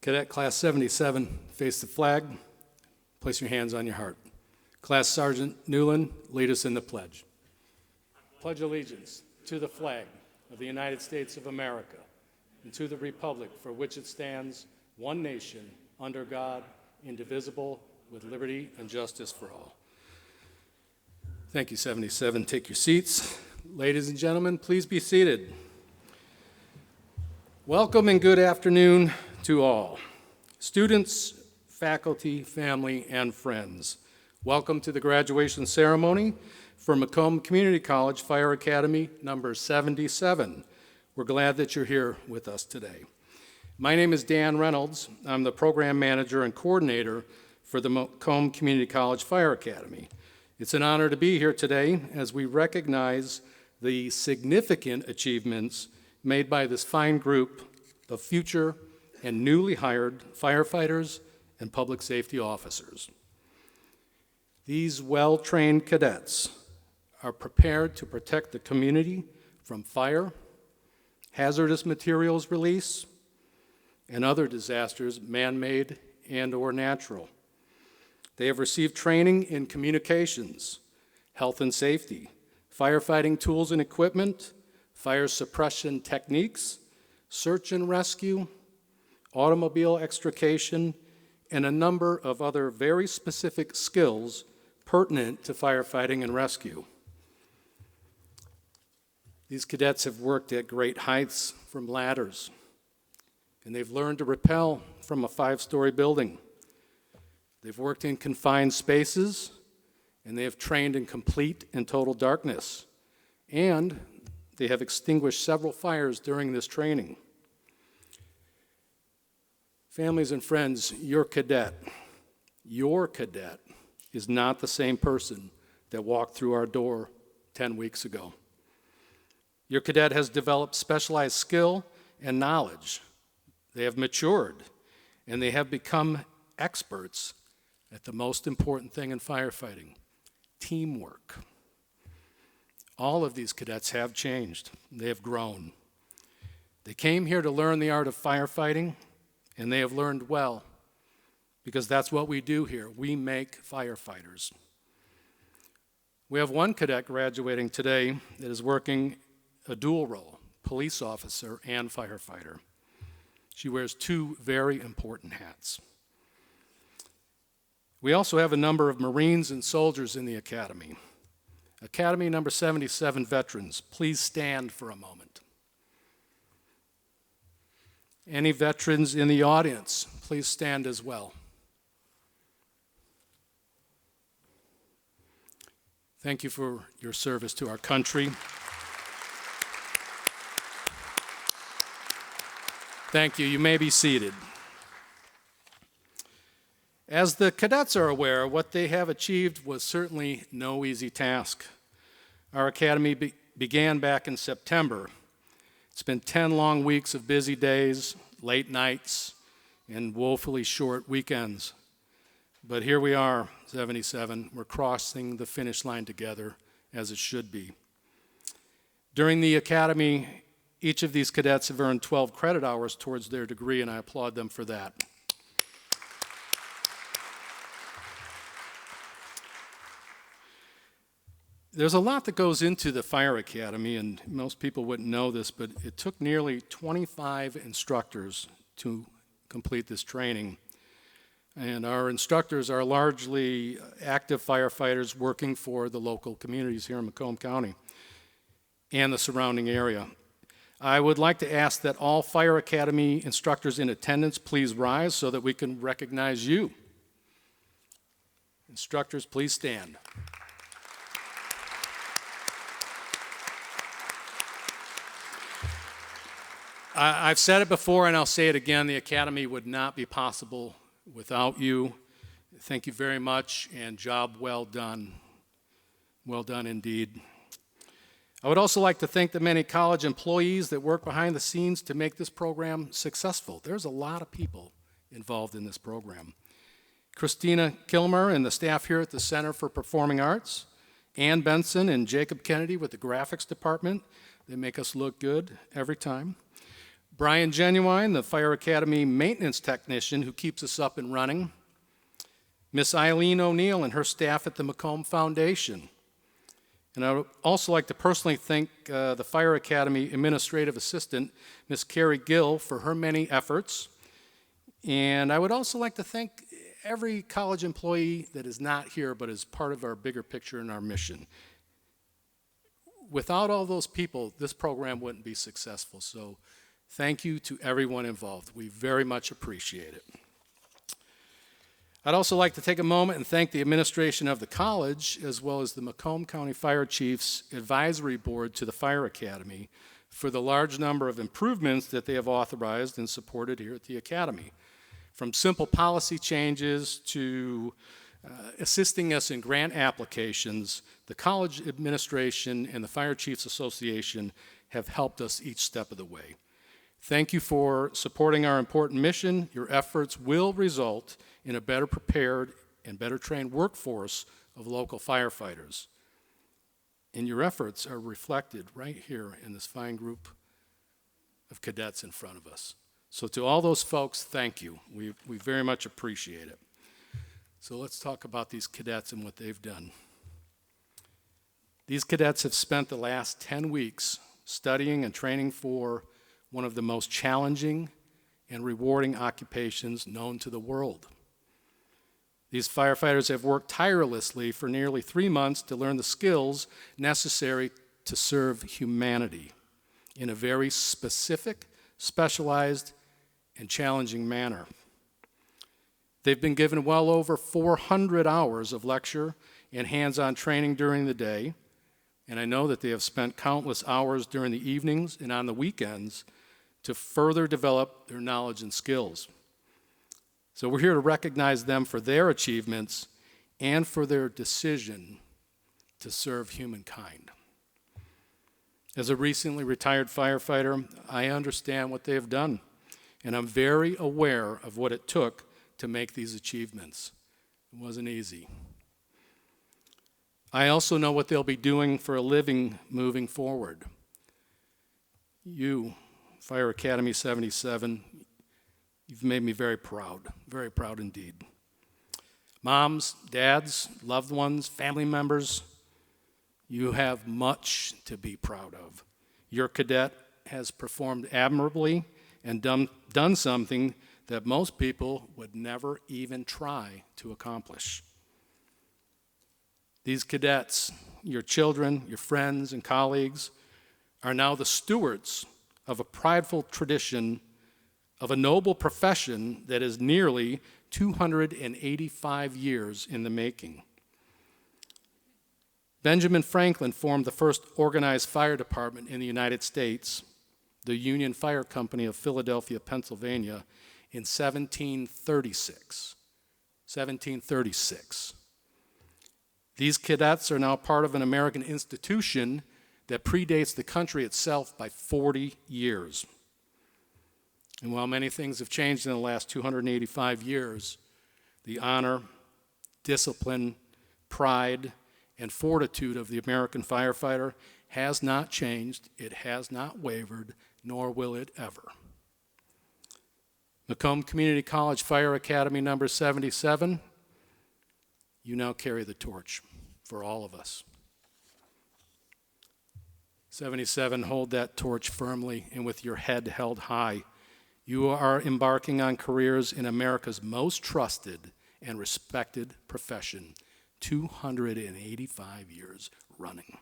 Cadet Class 77, face the flag, place your hands on your heart. Class Sergeant Newland, lead us in the pledge. Pledge allegiance to the flag of the United States of America and to the republic for which it stands, one nation, under God, indivisible, with liberty and justice for all. Thank you, 77. Take your seats. Ladies and gentlemen, please be seated. Welcome and good afternoon to all. Students, faculty, family, and friends. Welcome to the graduation ceremony for Macomb Community College Fire Academy number 77. We're glad that you're here with us today. My name is Dan Reynolds. I'm the program manager and coordinator for the Macomb Community College Fire Academy. It's an honor to be here today as we recognize the significant achievements made by this fine group of future and newly hired firefighters and public safety officers. These well-trained cadets are prepared to protect the community from fire, hazardous materials release, and other disasters, man-made and or natural. They have received training in communications, health and safety, firefighting tools and equipment, fire suppression techniques, search and rescue, automobile extrication, and a number of other very specific skills pertinent to firefighting and rescue. These cadets have worked at great heights from ladders, and they've learned to rappel from a 5-story building. They've worked in confined spaces, and they have trained in complete and total darkness. And they have extinguished several fires during this training. Families and friends, your cadet is not the same person that walked through our door 10 weeks ago. Your cadet has developed specialized skill and knowledge. They have matured, and they have become experts at the most important thing in firefighting, teamwork. All of these cadets have changed. They have grown. They came here to learn the art of firefighting, and they have learned well, because that's what we do here. We make firefighters. We have one cadet graduating today that is working a dual role, police officer and firefighter. She wears 2 very important hats. We also have a number of Marines and soldiers in the Academy. Academy number 77 veterans, please stand for a moment. Any veterans in the audience, please stand as well. Thank you for your service to our country. Thank you. You may be seated. As the cadets are aware, what they have achieved was certainly no easy task. Our academy began back in September. It's been 10 long weeks of busy days, late nights, and woefully short weekends. But here we are, 77. We're crossing the finish line together, as it should be. During the academy, each of these cadets have earned 12 credit hours towards their degree, and I applaud them for that. There's a lot that goes into the Fire Academy, and most people wouldn't know this, but it took nearly 25 instructors to complete this training. And our instructors are largely active firefighters working for the local communities here in Macomb County and the surrounding area. I would like to ask that all Fire Academy instructors in attendance please rise so that we can recognize you. Instructors, please stand. I've said it before and I'll say it again, the Academy would not be possible without you. Thank you very much, and job well done. Well done indeed. I would also like to thank the many college employees that work behind the scenes to make this program successful. There's a lot of people involved in this program. Christina Kilmer and the staff here at the Center for Performing Arts, Ann Benson and Jacob Kennedy with the graphics department. They make us look good every time. Brian Genuine, the Fire Academy maintenance technician who keeps us up and running. Miss Eileen O'Neill and her staff at the Macomb Foundation. And I would also like to personally thank the Fire Academy Administrative Assistant, Miss Carrie Gill, for her many efforts. And I would also like to thank every college employee that is not here but is part of our bigger picture and our mission. Without all those people, this program wouldn't be successful. So thank you to everyone involved. We very much appreciate it. I'd also like to take a moment and thank the administration of the college, as well as the Macomb County Fire Chiefs Advisory Board to the Fire Academy for the large number of improvements that they have authorized and supported here at the Academy. From simple policy changes to assisting us in grant applications, the college administration and the Fire Chiefs Association have helped us each step of the way. Thank you for supporting our important mission. Your efforts will result in a better prepared and better trained workforce of local firefighters. And your efforts are reflected right here in this fine group of cadets in front of us. So to all those folks, thank you. We very much appreciate it. So let's talk about these cadets and what they've done. These cadets have spent the last 10 weeks studying and training for one of the most challenging and rewarding occupations known to the world. These firefighters have worked tirelessly for nearly 3 months to learn the skills necessary to serve humanity in a very specific, specialized, and challenging manner. They've been given well over 400 hours of lecture and hands-on training during the day, and I know that they have spent countless hours during the evenings and on the weekends to further develop their knowledge and skills. So we're here to recognize them for their achievements and for their decision to serve humankind. As a recently retired firefighter, I understand what they have done, and I'm very aware of what it took to make these achievements. It wasn't easy. I also know what they'll be doing for a living moving forward. You, Fire Academy 77, you've made me very proud indeed. Moms, dads, loved ones, family members, you have much to be proud of. Your cadet has performed admirably and done something that most people would never even try to accomplish. These cadets, your children, your friends, and colleagues, are now the stewards of a prideful tradition of a noble profession that is nearly 285 years in the making. Benjamin Franklin formed the first organized fire department in the United States, the Union Fire Company of Philadelphia, Pennsylvania, in 1736. 1736. These cadets are now part of an American institution that predates the country itself by 40 years. And while many things have changed in the last 285 years, the honor, discipline, pride, and fortitude of the American firefighter has not changed, it has not wavered, nor will it ever. Macomb Community College Fire Academy number 77, you now carry the torch for all of us. 77, hold that torch firmly and with your head held high. You are embarking on careers in America's most trusted and respected profession, 285 years running.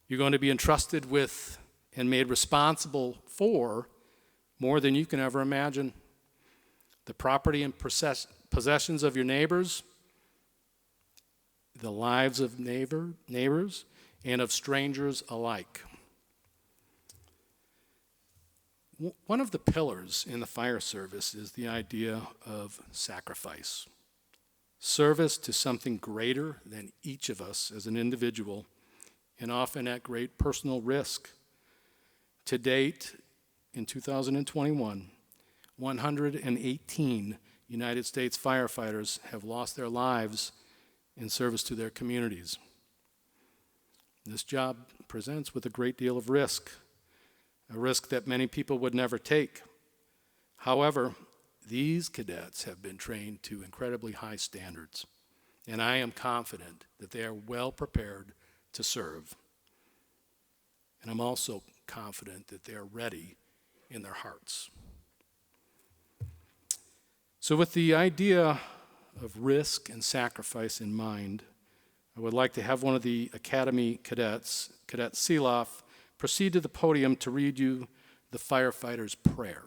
You're going to be entrusted with and made responsible for more than you can ever imagine. The property and possessions of your neighbors, the lives of neighbors, and of strangers alike. One of the pillars in the fire service is the idea of sacrifice. Service to something greater than each of us as an individual, and often at great personal risk. To date, in 2021, 118 United States firefighters have lost their lives in service to their communities. This job presents with a great deal of risk. a risk that many people would never take. However, these cadets have been trained to incredibly high standards, and I am confident that they are well prepared to serve. And I'm also confident that they are ready in their hearts. So with the idea of risk and sacrifice in mind, I would like to have one of the Academy cadets, Cadet Seeloff, proceed to the podium to read you the Firefighters Prayer.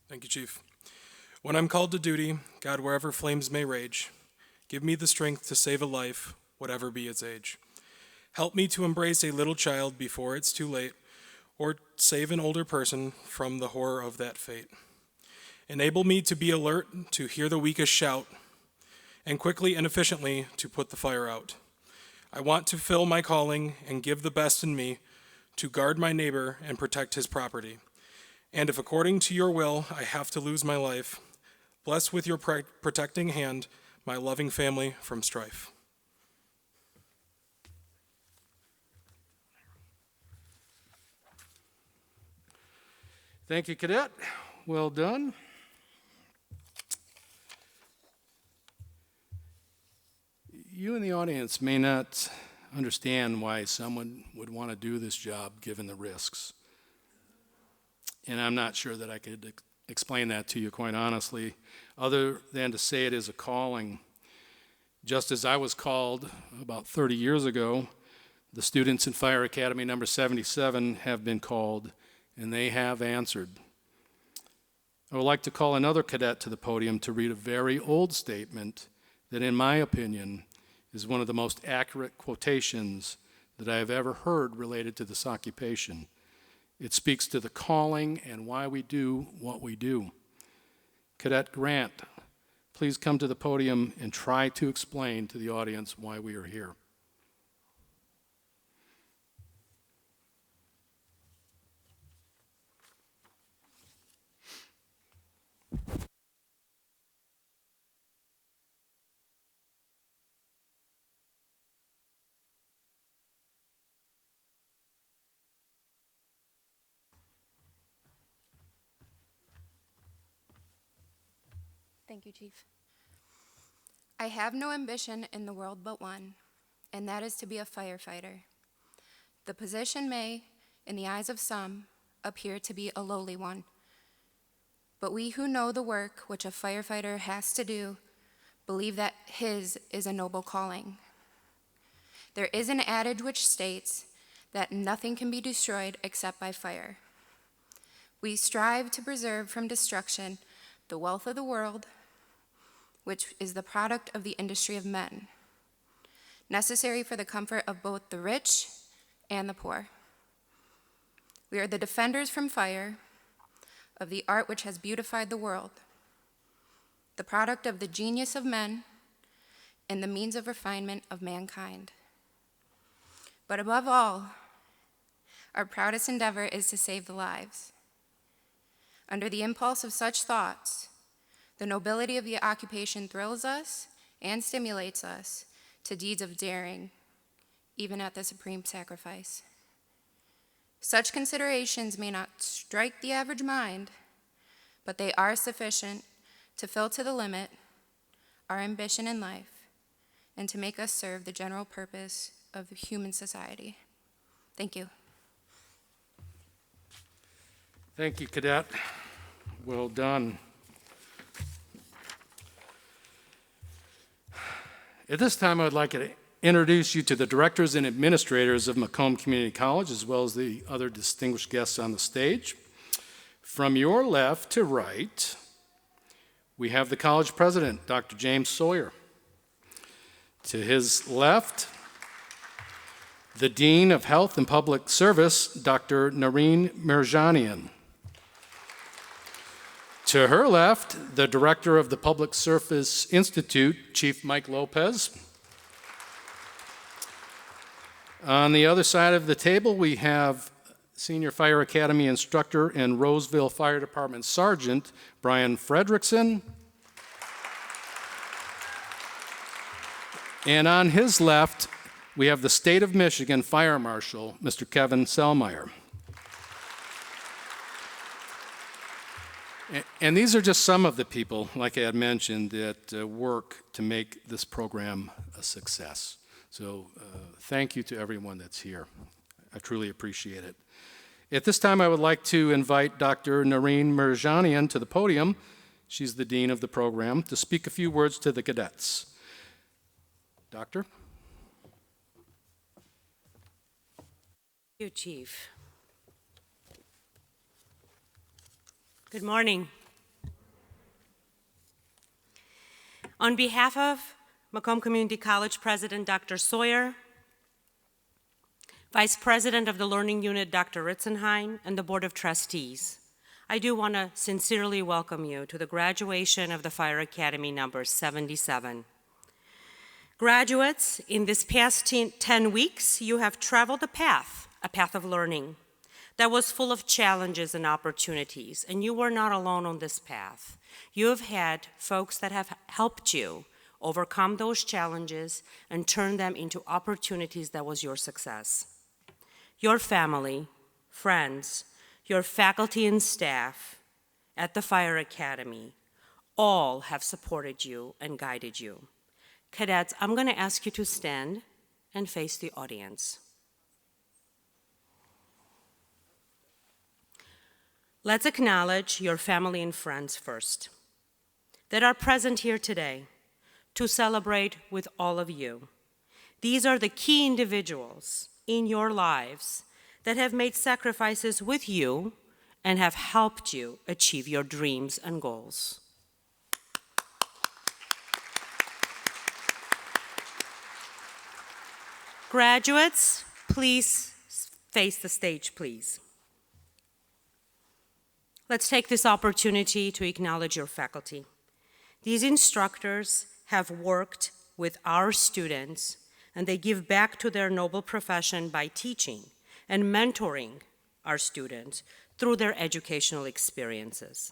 Thank you, Chief. When I'm called to duty, God, wherever flames may rage, give me the strength to save a life, whatever be its age. Help me to embrace a little child before it's too late, or save an older person from the horror of that fate. Enable me to be alert, to hear the weakest shout, and quickly and efficiently to put the fire out. I want to fill my calling and give the best in me to guard my neighbor and protect his property. And if according to your will I have to lose my life, bless with your protecting hand my loving family from strife. Thank you, Cadet. Well done. You in the audience may not understand why someone would want to do this job given the risks. And I'm not sure that I could explain that to you, quite honestly, other than to say it is a calling. Just as I was called about 30 years ago, the students in Fire Academy number 77 have been called, and they have answered. I would like to call another cadet to the podium to read a very old statement that, in my opinion, is one of the most accurate quotations that I have ever heard related to this occupation. It speaks to the calling and why we do what we do. Cadet Grant, please come to the podium and try to explain to the audience why we are here. Thank you, Chief. I have no ambition in the world but one, and that is to be a firefighter. The position may, in the eyes of some, appear to be a lowly one. But we who know the work which a firefighter has to do believe that his is a noble calling. There is an adage which states that nothing can be destroyed except by fire. We strive to preserve from destruction the wealth of the world, which is the product of the industry of men, necessary for the comfort of both the rich and the poor. We are the defenders from fire of the art which has beautified the world, the product of the genius of men and the means of refinement of mankind. But above all, our proudest endeavor is to save the lives. Under the impulse of such thoughts, the nobility of the occupation thrills us and stimulates us to deeds of daring, even at the supreme sacrifice. Such considerations may not strike the average mind, but they are sufficient to fill to the limit our ambition in life and to make us serve the general purpose of human society. Thank you. Thank you, Cadet. Well done. At this time, I would like to introduce you to the directors and administrators of Macomb Community College, as well as the other distinguished guests on the stage. From your left to right, we have the college president, Dr. James Sawyer. To his left, the Dean of Health and Public Service, Dr. Noreen Merjani. To her left, the director of the Public Service Institute, Chief Mike Lopez. On the other side of the table, we have Senior Fire Academy instructor and Roseville Fire Department Sergeant Brian Fredrickson. And on his left, we have the State of Michigan Fire Marshal, Mr. Kevin Selmeyer. And these are just some of the people, like I had mentioned, that work to make this program a success. So thank you to everyone that's here. I truly appreciate it. At this time, I would like to invite Dr. Noreen Merjani to the podium. She's the dean of the program, to speak a few words to the cadets. Doctor? Thank you, Chief. Good morning. On behalf of Macomb Community College President Dr. Sawyer, Vice President of the Learning Unit Dr. Ritzenheim, and the Board of Trustees, I do want to sincerely welcome you to the graduation of the Fire Academy number 77. Graduates, in this past 10 weeks, you have traveled a path of learning that was full of challenges and opportunities, and you were not alone on this path. You have had folks that have helped you overcome those challenges and turn them into opportunities that was your success. Your family, friends, your faculty and staff at the Fire Academy all have supported you and guided you. Cadets, I'm going to ask you to stand and face the audience. Let's acknowledge your family and friends first that are present here today to celebrate with all of you. These are the key individuals in your lives that have made sacrifices with you and have helped you achieve your dreams and goals. Graduates, please face the stage, please. Let's take this opportunity to acknowledge your faculty. These instructors have worked with our students, and they give back to their noble profession by teaching and mentoring our students through their educational experiences.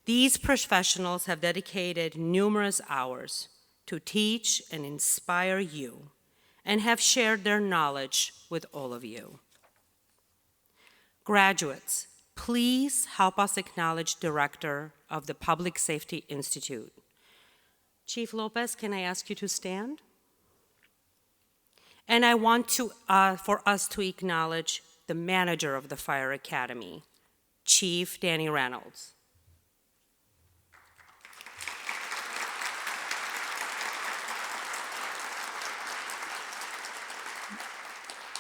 These professionals have dedicated numerous hours to teach and inspire you and have shared their knowledge with all of you. Graduates, please help us acknowledge Director of the Public Safety Institute. Chief Lopez, can I ask you to stand? And I want for us to acknowledge the manager of the Fire Academy, Chief Danny Reynolds.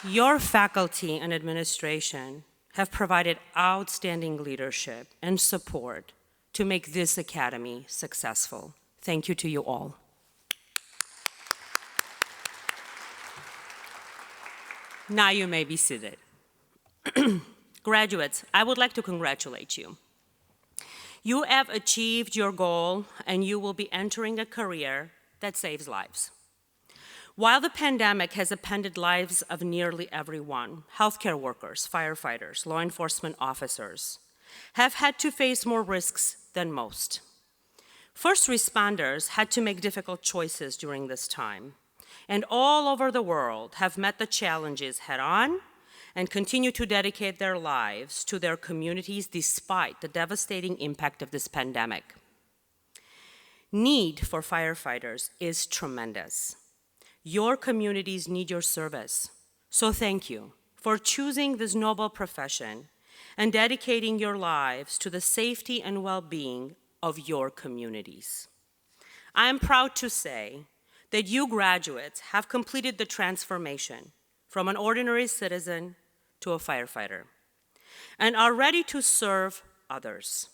Your faculty and administration have provided outstanding leadership and support to make this academy successful. Thank you to you all. Now you may be seated. Graduates, I would like to congratulate you. You have achieved your goal and you will be entering a career that saves lives. While the pandemic has upended lives of nearly everyone, healthcare workers, firefighters, law enforcement officers have had to face more risks than most. First responders had to make difficult choices during this time, and all over the world have met the challenges head-on and continue to dedicate their lives to their communities despite the devastating impact of this pandemic. Need for firefighters is tremendous. Your communities need your service. So thank you for choosing this noble profession and dedicating your lives to the safety and well-being of your communities. I am proud to say that you graduates have completed the transformation from an ordinary citizen to a firefighter and are ready to serve others.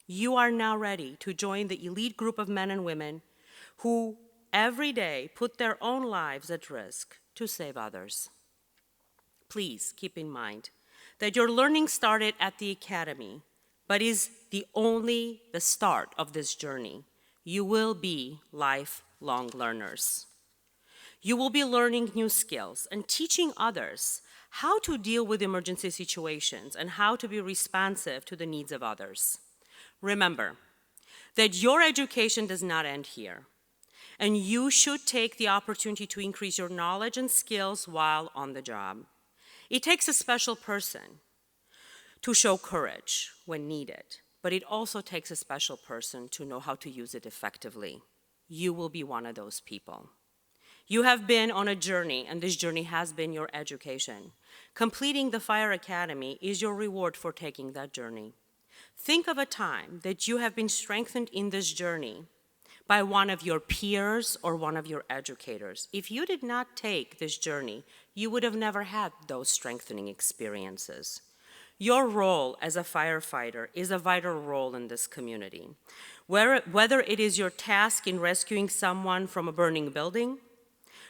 You are now ready to join the elite group of men and women who every day put their own lives at risk to save others. Please keep in mind that your learning started at the academy, but is only the start of this journey. You will be lifelong learners. You will be learning new skills and teaching others how to deal with emergency situations and how to be responsive to the needs of others. Remember that your education does not end here, and you should take the opportunity to increase your knowledge and skills while on the job. It takes a special person to show courage when needed, but it also takes a special person to know how to use it effectively. You will be one of those people. You have been on a journey, and this journey has been your education. Completing the Fire Academy is your reward for taking that journey. Think of a time that you have been strengthened in this journey by one of your peers or one of your educators. If you did not take this journey, you would have never had those strengthening experiences. Your role as a firefighter is a vital role in this community. Whether it is your task in rescuing someone from a burning building,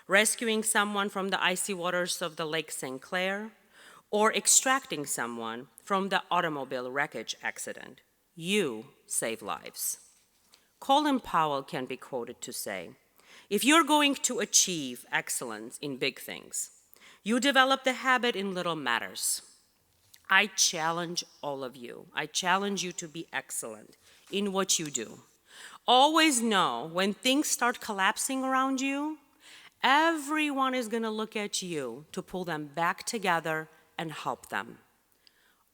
rescuing someone from the icy waters of the Lake St. Clair, or extracting someone from the automobile wreckage accident, you save lives. Colin Powell can be quoted to say, "If you're going to achieve excellence in big things, you develop the habit in little matters." I challenge all of you. I challenge you to be excellent in what you do. Always know when things start collapsing around you, everyone is going to look at you to pull them back together and help them.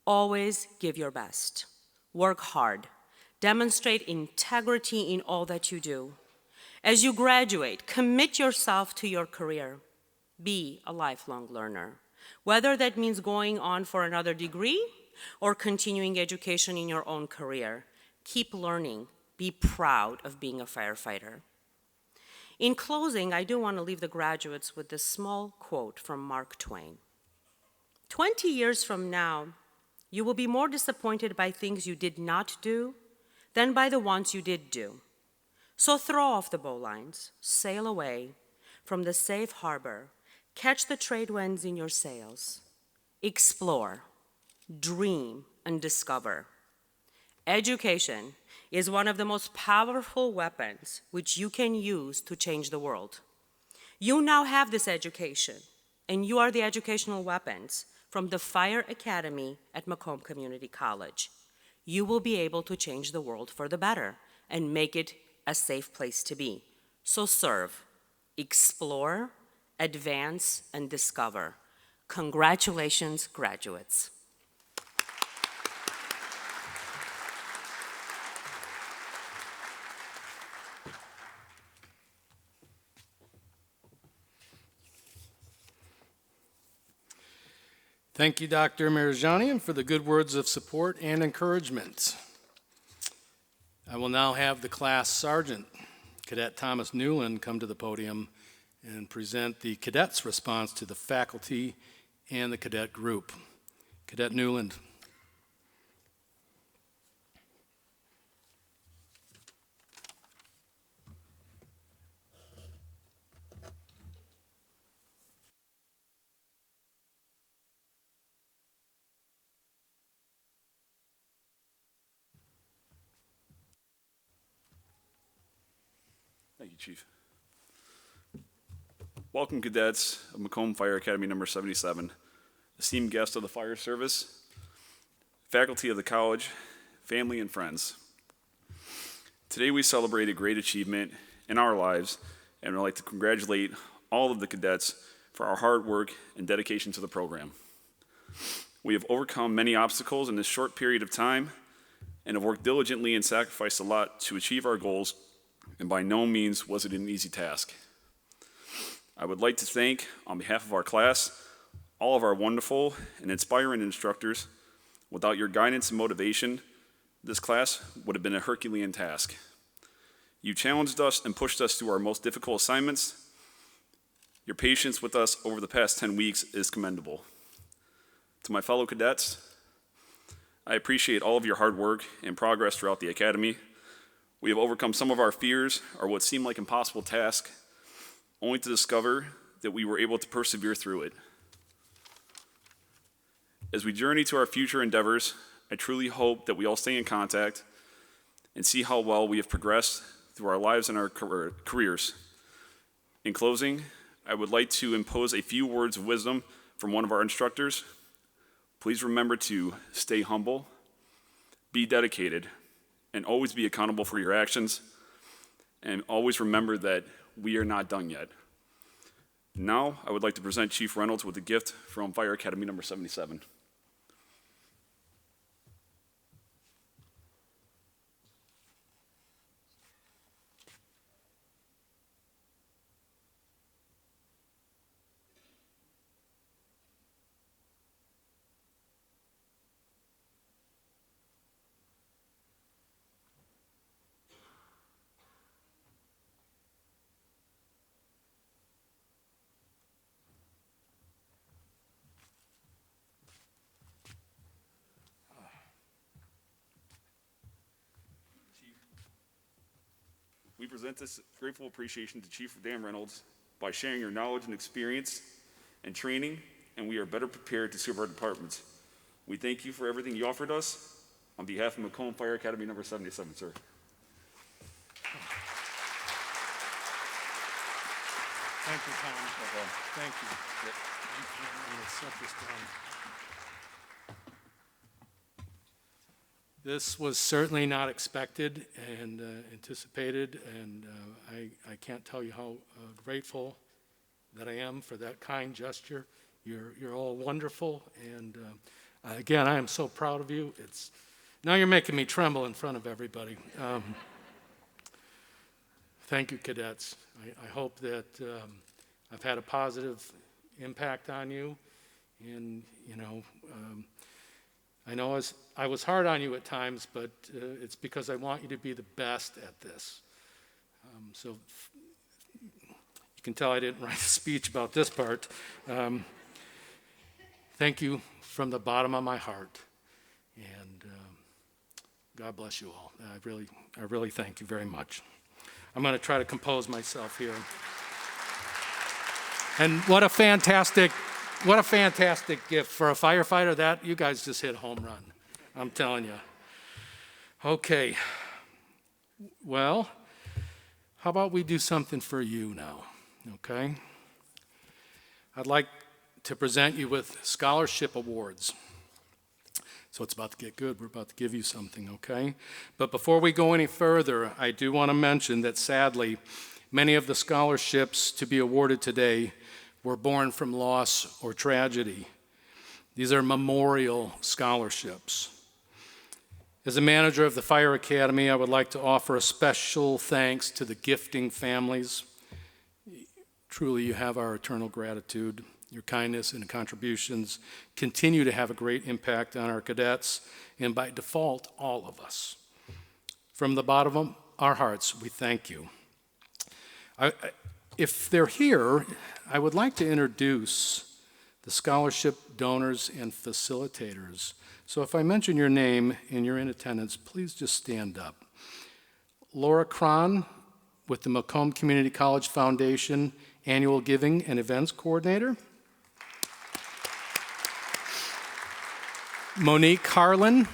Always give your best. Work hard. Demonstrate integrity in all that you do. As you graduate, commit yourself to your career. Be a lifelong learner. Whether that means going on for another degree or continuing education in your own career, keep learning. Be proud of being a firefighter. In closing, I do want to leave the graduates with this small quote from Mark Twain. 20 years from now, you will be more disappointed by things you did not do than by the ones you did do. So throw off the bowlines, sail away from the safe harbor, catch the trade winds in your sails, explore, dream, and discover. Education is one of the most powerful weapons which you can use to change the world. You now have this education, and you are the educational weapons from the Fire Academy at Macomb Community College. You will be able to change the world for the better and make it a safe place to be. So serve, explore, advance, and discover. Congratulations, graduates. Thank you, Dr. Merjani, and for the good words of support and encouragement. I will now have the class sergeant, Cadet Thomas Newland, come to the podium and present the cadets' response to the faculty and the cadet group. Cadet Newland. Thank you, Chief. Welcome, cadets of Macomb Fire Academy number 77, esteemed guests of the fire service, faculty of the college, family, and friends. Today we celebrate a great achievement in our lives, and I'd like to congratulate all of the cadets for our hard work and dedication to the program. We have overcome many obstacles in this short period of time and have worked diligently and sacrificed a lot to achieve our goals, and by no means was it an easy task. I would like to thank, on behalf of our class, all of our wonderful and inspiring instructors. Without your guidance and motivation, this class would have been a Herculean task. You challenged us and pushed us through our most difficult assignments. Your patience with us over the past 10 weeks is commendable. To my fellow cadets, I appreciate all of your hard work and progress throughout the academy. We have overcome some of our fears or what seemed like impossible tasks, only to discover that we were able to persevere through it. As we journey to our future endeavors, I truly hope that we all stay in contact and see how well we have progressed through our lives and our careers. In closing, I would like to impose a few words of wisdom from one of our instructors. Please remember to stay humble, be dedicated, and always be accountable for your actions. And always remember that we are not done yet. Now, I would like to present Chief Reynolds with a gift from Fire Academy number 77. We present this grateful appreciation to Chief Dan Reynolds by sharing your knowledge and experience and training, and we are better prepared to serve our departments. We thank you for everything you offered us. On behalf of Macomb Fire Academy number 77, sir. Thank you, Tom. Thank you. I'm gonna set this down. This was certainly not expected and anticipated, and I can't tell you how grateful that I am for that kind gesture. You're all wonderful, and again, I am so proud of you. Now you're making me tremble in front of everybody. Thank you, cadets. I hope that I've had a positive impact on you, and I know I was hard on you at times, but it's because I want you to be the best at this. So you can tell I didn't write a speech about this part. Thank you from the bottom of my heart, and God bless you all. I really thank you very much. I'm going to try to compose myself here. And what a fantastic gift for a firefighter. That you guys just hit a home run. I'm telling you. Okay. Well, how about we do something for you now, okay? I'd like to present you with scholarship awards. So it's about to get good. We're about to give you something, okay? But before we go any further, I do want to mention that sadly, many of the scholarships to be awarded today were born from loss or tragedy. These are memorial scholarships. As a manager of the Fire Academy, I would like to offer a special thanks to the gifting families. Truly, you have our eternal gratitude. Your kindness and contributions continue to have a great impact on our cadets, and by default, all of us. From the bottom of our hearts, we thank you. If they're here, I would like to introduce the scholarship donors and facilitators. So if I mention your name and you're in attendance, please just stand up. Laura Cron with the Macomb Community College Foundation Annual Giving and Events Coordinator. Monique Harlan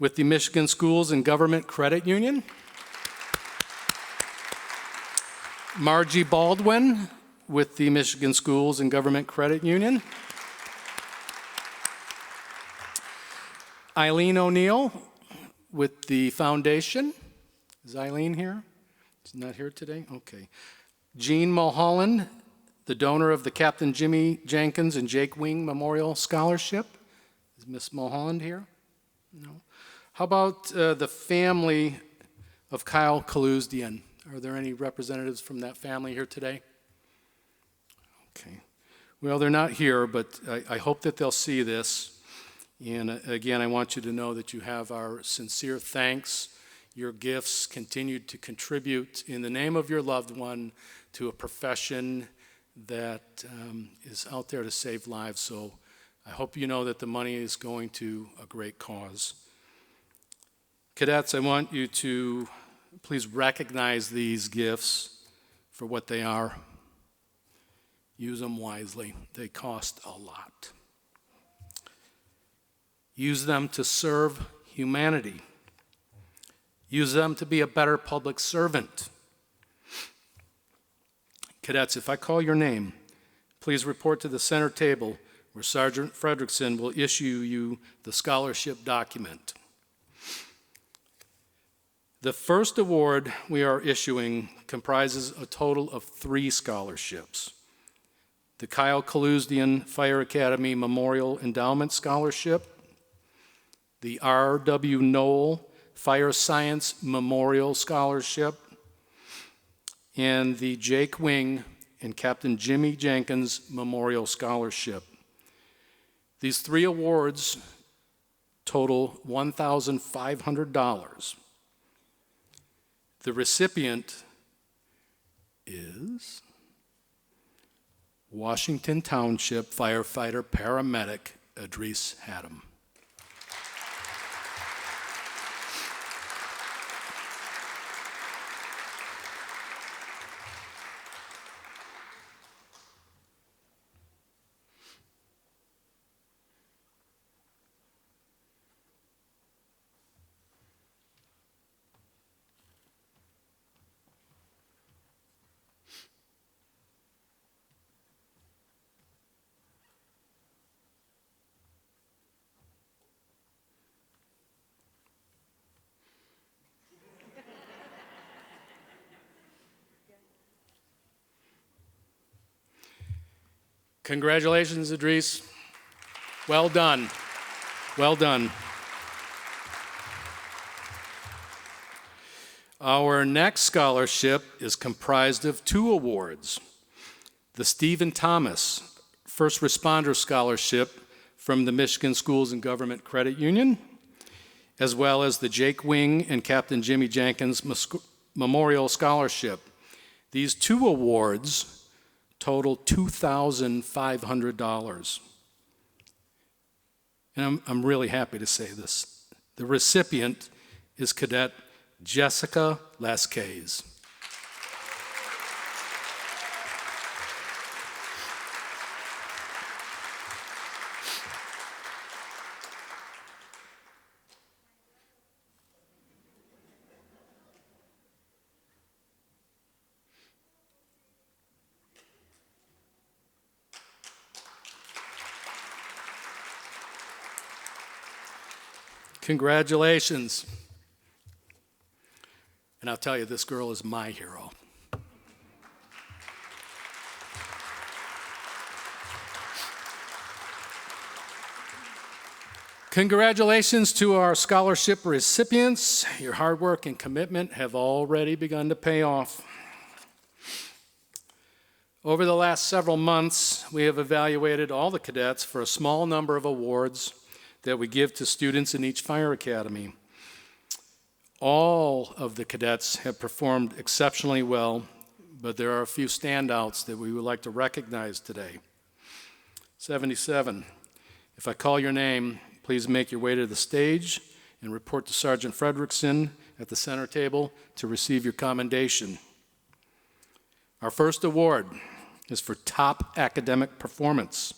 with the Michigan Schools and Government Credit Union. Margie Baldwin with the Michigan Schools and Government Credit Union. Eileen O'Neill with the foundation. Is Eileen here? She's not here today? Okay. Jean Mulholland, the donor of the Captain Jimmy Jenkins and Jake Wing Memorial Scholarship. Is Miss Mulholland here? No. How about the family of Kyle Kaluzian? Are there any representatives from that family here today? Okay. Well, they're not here, but I hope that they'll see this. And again, I want you to know that you have our sincere thanks. Your gifts continued to contribute in the name of your loved one to a profession that is out there to save lives. So I hope you know that the money is going to a great cause. Cadets, I want you to please recognize these gifts for what they are. Use them wisely. They cost a lot. Use them to serve humanity. Use them to be a better public servant. Cadets, if I call your name, please report to the center table where Sergeant Fredrickson will issue you the scholarship document. The first award we are issuing comprises a total of 3 scholarships. The Kyle Kaluzian Fire Academy Memorial Endowment Scholarship, the R.W. Knoll Fire Science Memorial Scholarship, and the Jake Wing and Captain Jimmy Jenkins Memorial Scholarship. These 3 awards total $1,500. The recipient is Washington Township Firefighter Paramedic Idris Haddam. Congratulations, Idris. Well done. Well done. Our next scholarship is comprised of 2 awards. The Stephen Thomas First Responder Scholarship from the Michigan Schools and Government Credit Union, as well as the Jake Wing and Captain Jimmy Jenkins Memorial Scholarship. These 2 awards total $2,500. And I'm really happy to say this. The recipient is Cadet Jessica Lascaze. Congratulations. And I'll tell you, this girl is my hero. Congratulations to our scholarship recipients. Your hard work and commitment have already begun to pay off. Over the last several months, we have evaluated all the cadets for a small number of awards that we give to students in each fire academy. All of the cadets have performed exceptionally well, but there are a few standouts that we would like to recognize today. 77, if I call your name, please make your way to the stage and report to Sergeant Fredrickson at the center table to receive your commendation. Our first award is for top academic performance.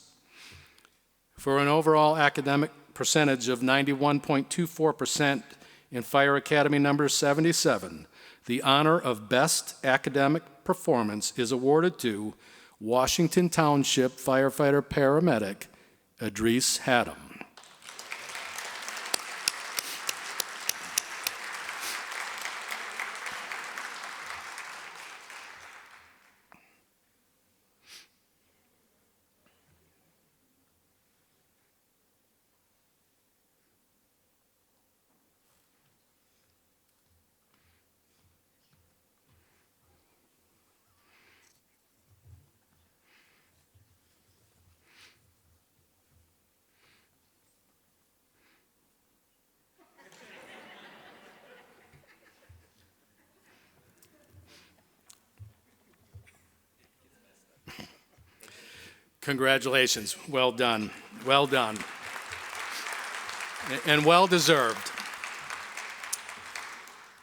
For an overall academic percentage of 91.24% in Fire Academy number 77, the honor of Best Academic Performance is awarded to Washington Township Firefighter Paramedic Idris Haddam. Congratulations, well done, and well deserved.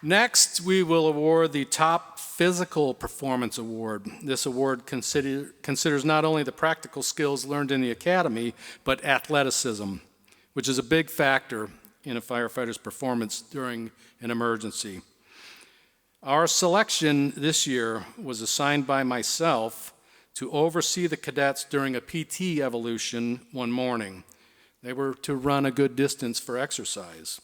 Next, we will award the Top Physical Performance Award. This award considers not only the practical skills learned in the academy, but athleticism. which is a big factor in a firefighter's performance during an emergency. Our selection this year was assigned by myself to oversee the cadets during a PT evolution one morning. They were to run a good distance for exercise.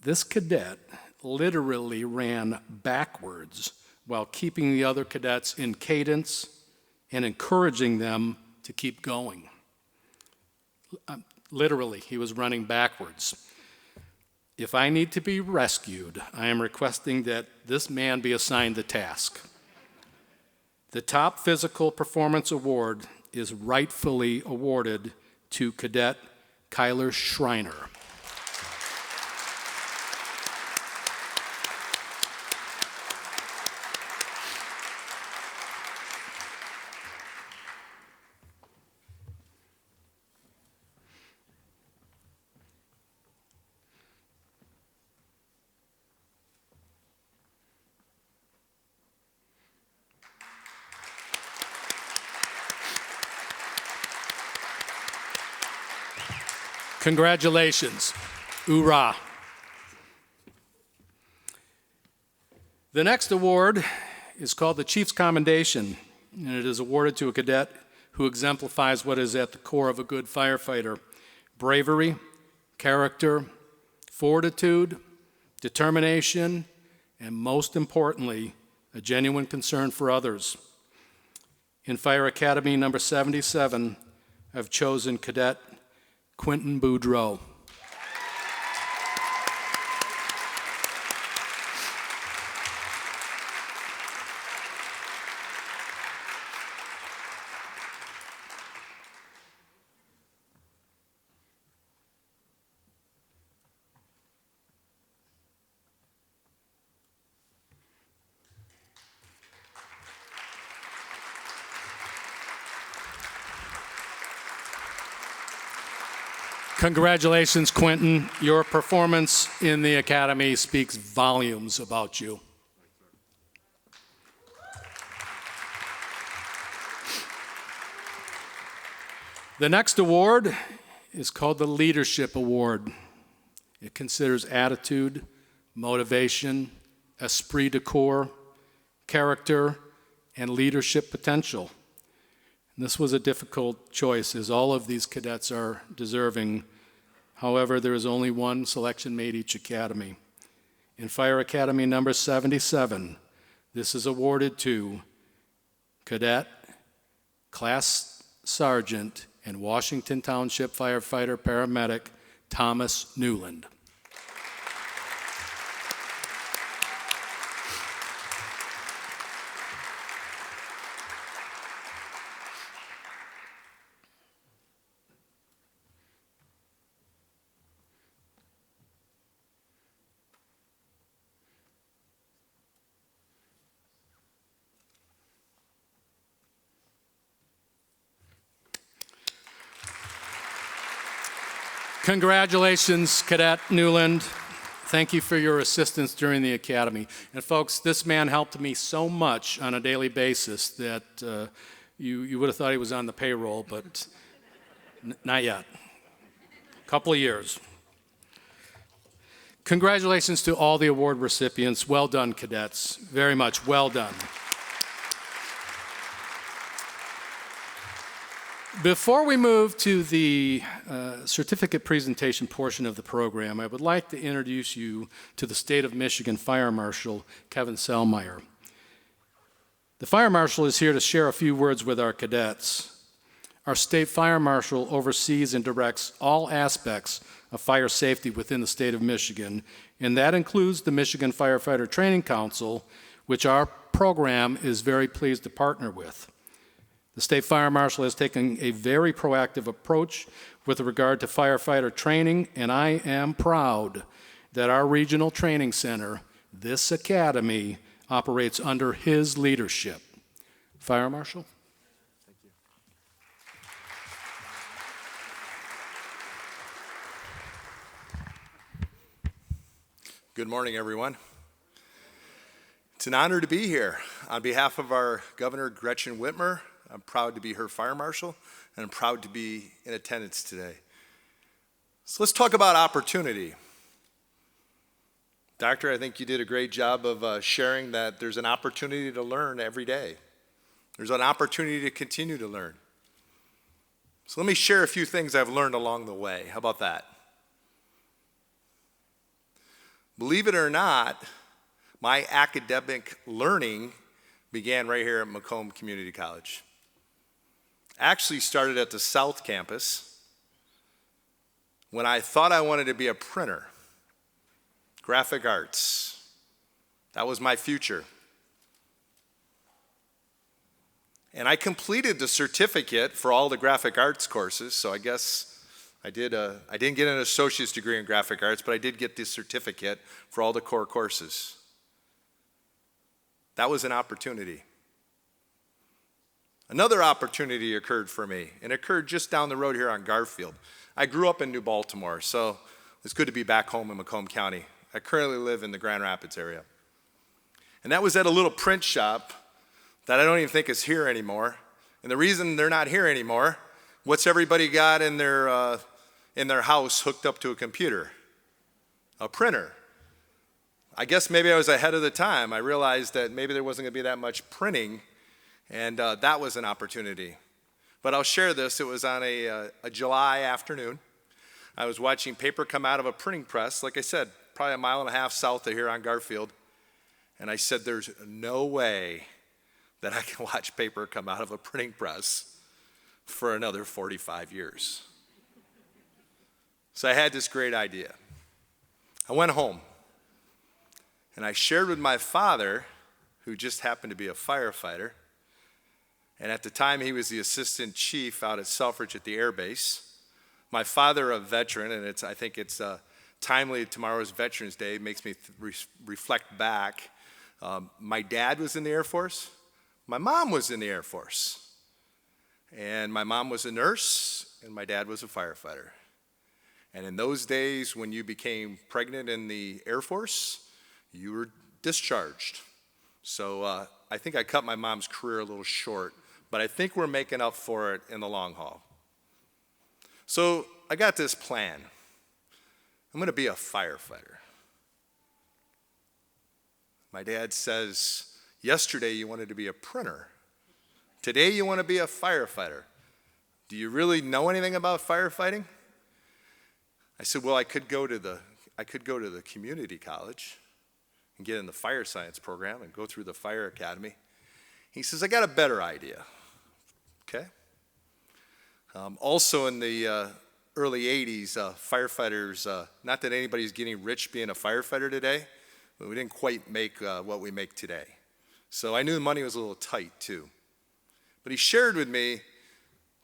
This cadet literally ran backwards while keeping the other cadets in cadence and encouraging them to keep going. Literally, he was running backwards. If I need to be rescued, I am requesting that this man be assigned the task. The top physical performance award is rightfully awarded to Cadet Kyler Schreiner. Congratulations. Hoorah. The next award is called the Chief's Commendation, and it is awarded to a cadet who exemplifies what is at the core of a good firefighter: bravery, character, fortitude, determination, and most importantly, a genuine concern for others. In Fire Academy number 77, I've chosen Cadet Quentin Boudreaux. Congratulations, Quentin. Your performance in the Academy speaks volumes about you. The next award is called the Leadership Award. It considers attitude, motivation, esprit de corps, character, and leadership potential. And this was a difficult choice, as all of these cadets are deserving. However, there is only one selection made each academy. In Fire Academy number 77, this is awarded to Cadet Class Sergeant and Washington Township Firefighter Paramedic Thomas Newland. Congratulations, Cadet Newland. Thank you for your assistance during the academy. And folks, this man helped me so much on a daily basis that you would have thought he was on the payroll, but not yet. Couple of years. Congratulations to all the award recipients. Well done, cadets. Very much well done. Before we move to the certificate presentation portion of the program, I would like to introduce you to the State of Michigan Fire Marshal, Kevin Selmeyer. The Fire Marshal is here to share a few words with our cadets. Our State Fire Marshal oversees and directs all aspects of fire safety within the state of Michigan, and that includes the Michigan Firefighter Training Council, which our program is very pleased to partner with. The State Fire Marshal has taken a very proactive approach with regard to firefighter training, and I am proud that our regional training center, this academy, operates under his leadership. Fire Marshal? Thank you. Good morning, everyone. It's an honor to be here. On behalf of our Governor, Gretchen Whitmer, I'm proud to be her fire marshal, and I'm proud to be in attendance today. So let's talk about opportunity. Doctor, I think you did a great job of sharing that there's an opportunity to learn every day. There's an opportunity to continue to learn. So let me share a few things I've learned along the way. How about that? Believe it or not, my academic learning began right here at Macomb Community College. Actually started at the South Campus when I thought I wanted to be a printer. Graphic arts. That was my future. And I completed the certificate for all the graphic arts courses, so I guess I didn't get an associate's degree in graphic arts, but I did get the certificate for all the core courses. That was an opportunity. Another opportunity occurred for me, and it occurred just down the road here on Garfield. I grew up in New Baltimore, so it's good to be back home in Macomb County. I currently live in the Grand Rapids area. And that was at a little print shop that I don't even think is here anymore. And the reason they're not here anymore, what's everybody got in their house hooked up to a computer? A printer. I guess maybe I was ahead of the time. I realized that maybe there wasn't going to be that much printing, and that was an opportunity. But I'll share this. It was on a July afternoon. I was watching paper come out of a printing press, like I said, probably a mile and a half south of here on Garfield. And I said, there's no way that I can watch paper come out of a printing press for another 45 years. So I had this great idea. I went home, and I shared with my father, who just happened to be a firefighter, and at the time he was the assistant chief out at Selfridge at the Air Base. My father, a veteran, and I think it's timely, tomorrow's Veterans Day, makes me reflect back. My dad was in the Air Force. My mom was in the Air Force. And my mom was a nurse, and my dad was a firefighter. And in those days, when you became pregnant in the Air Force, you were discharged. So I think I cut my mom's career a little short, but I think we're making up for it in the long haul. So I got this plan. I'm going to be a firefighter. My dad says, yesterday you wanted to be a printer. Today you want to be a firefighter. Do you really know anything about firefighting? I said, well, I could go to the community college and get in the fire science program and go through the fire academy. He says, I got a better idea. Okay. Also in the early 80s, firefighters, not that anybody's getting rich being a firefighter today, but we didn't quite make what we make today. So I knew the money was a little tight too. But he shared with me,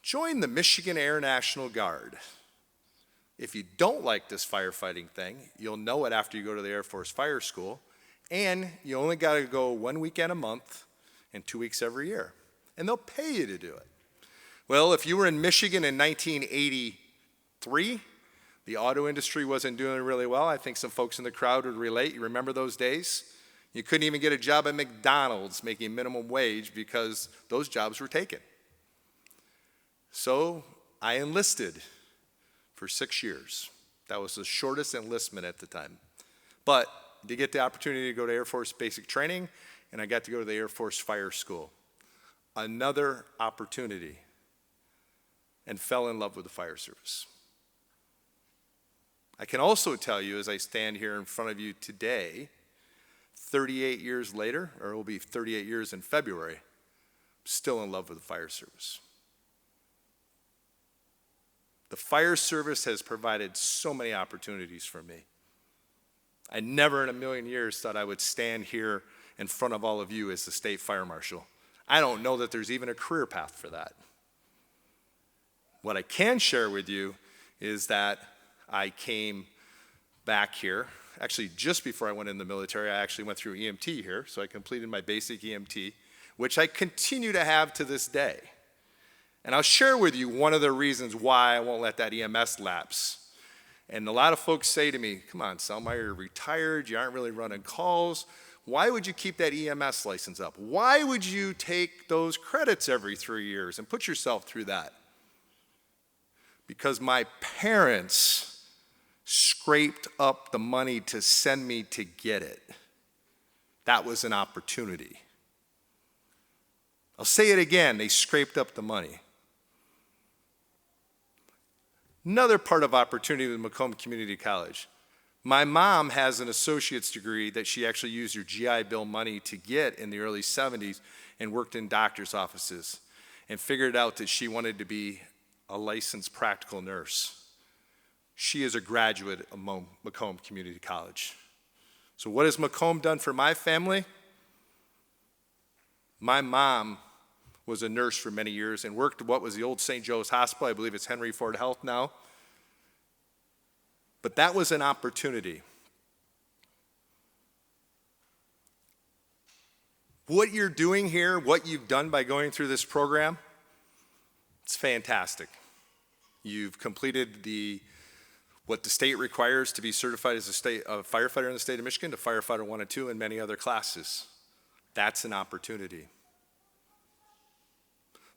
join the Michigan Air National Guard. If you don't like this firefighting thing, you'll know it after you go to the Air Force Fire School, and you only got to go 1 weekend a month and 2 weeks every year, and they'll pay you to do it. Well, if you were in Michigan in 1983, the auto industry wasn't doing really well. I think some folks in the crowd would relate. You remember those days? You couldn't even get a job at McDonald's making minimum wage because those jobs were taken. So I enlisted for 6 years. That was the shortest enlistment at the time. But I did get the opportunity to go to Air Force basic training, and I got to go to the Air Force Fire School. Another opportunity, and fell in love with the fire service. I can also tell you, as I stand here in front of you today, 38 years later, or it will be 38 years in February, I'm still in love with the fire service. The fire service has provided so many opportunities for me. I never in a million years thought I would stand here in front of all of you as the state fire marshal. I don't know that there's even a career path for that. What I can share with you is that I came back here. Actually, just before I went in the military, I actually went through EMT here, so I completed my basic EMT, which I continue to have to this day. And I'll share with you one of the reasons why I won't let that EMS lapse. And a lot of folks say to me, come on, Selmeyer, you're retired, you aren't really running calls. Why would you keep that EMS license up? Why would you take those credits every 3 years and put yourself through that? Because my parents scraped up the money to send me to get it. That was an opportunity. I'll say it again, they scraped up the money. Another part of opportunity with Macomb Community College. My mom has an associate's degree that she actually used her GI Bill money to get in the early 70s and worked in doctor's offices and figured out that she wanted to be a licensed practical nurse. She is a graduate of Macomb Community College. So what has Macomb done for my family? My mom was a nurse for many years and worked at what was the old St. Joe's Hospital. I believe it's Henry Ford Health now. But that was an opportunity. What you're doing here, what you've done by going through this program, it's fantastic. You've completed what the state requires to be certified as a firefighter in the state of Michigan, to Firefighter 1 and 2, and many other classes. That's an opportunity.